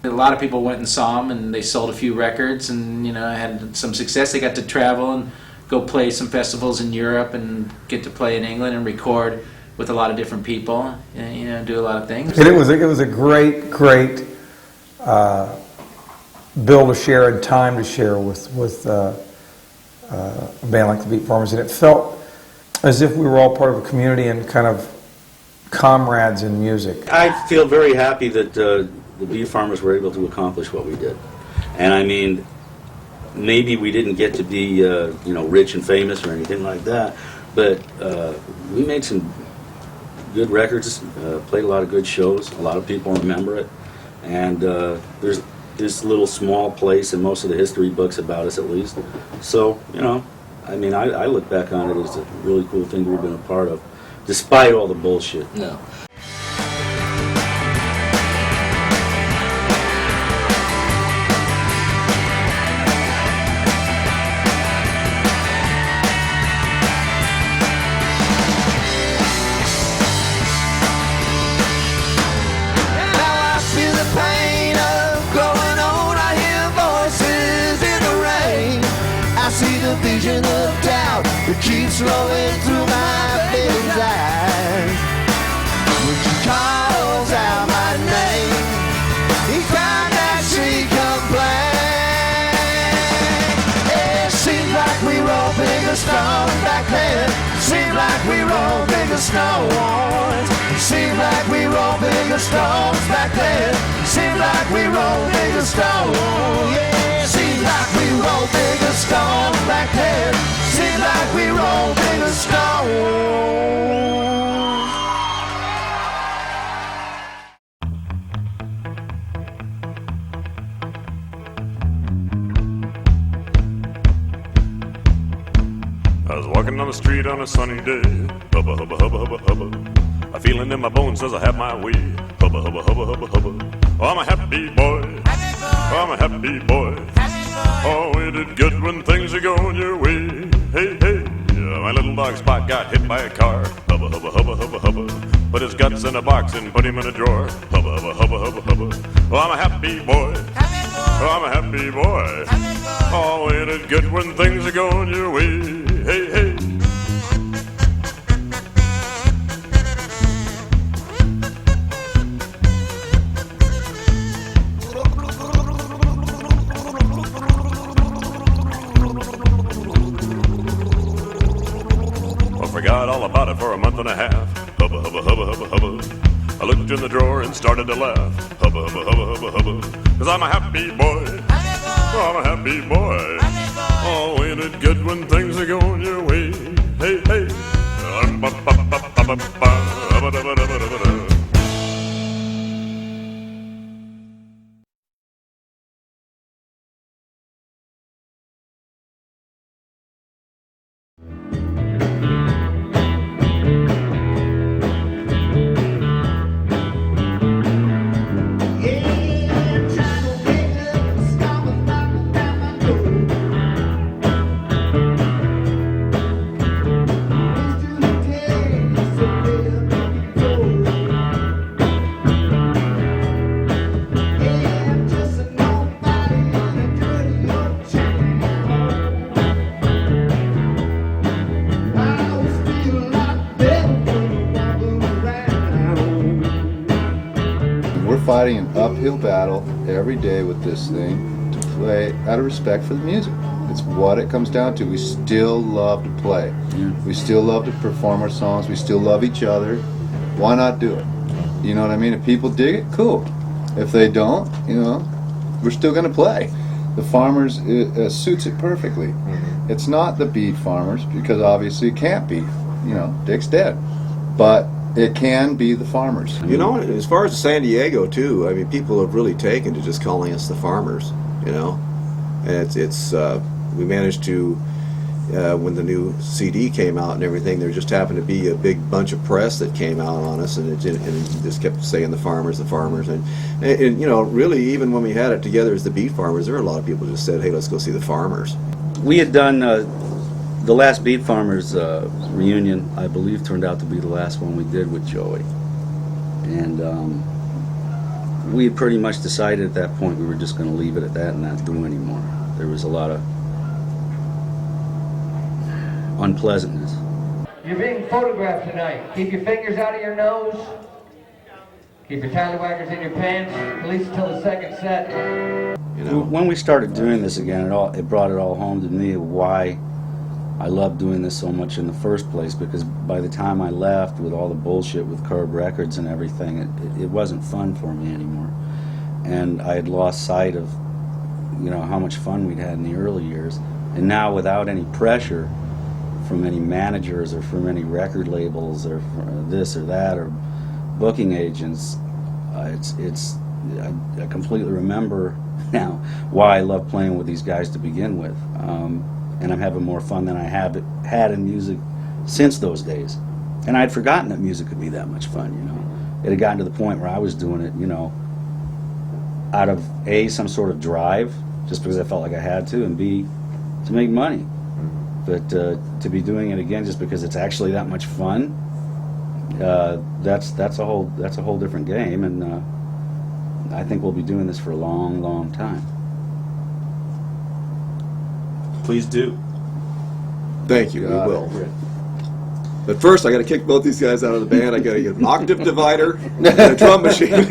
A lot of people went and saw them, and they sold a few records, and you know, had some success. They got to travel and go play some festivals in Europe, and get to play in England and record with a lot of different people, and, you know, do a lot of things. And it was a great bill to share and time to share with a band like the Beat Farmers, and it felt as if we were all part of a community and kind of comrades in music. I feel very happy that the Beat Farmers were able to accomplish what we did, and I mean, maybe we didn't get to be you know, rich and famous or anything like that, But we made some good records, played a lot of good shows. A lot of people remember it. And there's this little small place in most of the history books about us, at least. So, you know, I mean, I look back on it as a really cool thing to have been a part of, despite all the bullshit. No. Vision of doubt that keeps flowing through my baby's eyes. When she calls out my name, each time that she complains. It seems like we roll bigger stones back then. Seems like we roll bigger stones. Seems like we roll bigger stones back then. Seems like we roll bigger stones. Yeah, seems like we roll bigger stones back then. Seems like we roll bigger stones. I was walking down the street on a sunny day. Hubba, hubba, hubba, hubba, hubba. A feeling in my bones says I have my way. Hubba, hubba, hubba, hubba, hubba. Oh, I'm a happy boy. Oh, I'm a happy boy. Oh, ain't it good when things are going your way? Hey, hey. Yeah, my little dog Spot got hit by a car. Hubba, hubba, hubba, hubba, hubba. Put his guts in a box and put him in a drawer. Hubba, hubba, hubba, hubba, hubba. Oh, I'm a happy boy. Oh, I'm a happy boy. Oh, ain't it good when things are going your way? Hey, hey. I forgot all about it for a month and a half. Hubba, hubba, hubba, hubba, hubba. I looked in the drawer and started to laugh. Hubba, hubba, hubba, hubba, hubba. 'Cause I'm a happy boy. Oh, I'm a happy boy. Oh, ain't it good when things are going your way? Hey, hey. Fighting an uphill battle every day with this thing to play out of respect for the music. It's what it comes down to. We still love to play. Yeah. We still love to perform our songs. We still love each other. Why not do it? You know what I mean? If people dig it, cool. If they don't, you know, we're still going to play. The Farmers suits it perfectly. Mm-hmm. It's not the Beat Farmers because obviously it can't be. You know, Dick's dead. But it can be the Farmers. You know, as far as San Diego too, I mean, people have really taken to just calling us the Farmers. You know, and it's we managed to when the new CD came out and everything, there just happened to be a big bunch of press that came out on us, and it just kept saying the Farmers, and you know, really, even when we had it together as the Beat Farmers, there were a lot of people who just said, "Hey, let's go see the Farmers." We had done the last Beat Farmers reunion, I believe, turned out to be the last one we did with Joey. And we had pretty much decided at that point we were just going to leave it at that and not do anymore. There was a lot of unpleasantness. You're being photographed tonight. Keep your fingers out of your nose. Keep your tallywhackers in your pants, at least until the second set. You know, when we started doing this again, it brought it all home to me why I loved doing this so much in the first place, because by the time I left with all the bullshit with Curb Records and everything, it wasn't fun for me anymore. And I had lost sight of, you know, how much fun we'd had in the early years. And now, without any pressure from any managers or from any record labels or from this or that or booking agents. I completely remember now why I love playing with these guys to begin with, and I'm having more fun than I have had in music since those days. And I'd forgotten that music could be that much fun. You know, it had gotten to the point where I was doing it, you know, out of A, some sort of drive, just because I felt like I had to, and B, to make money. But to be doing it again just because it's actually that much fun, that's a whole different game, and I think we'll be doing this for a long, long time. Please do. Thank you. We will. But first, I got to kick both these guys out of the band. I got to get an octave divider and a drum machine.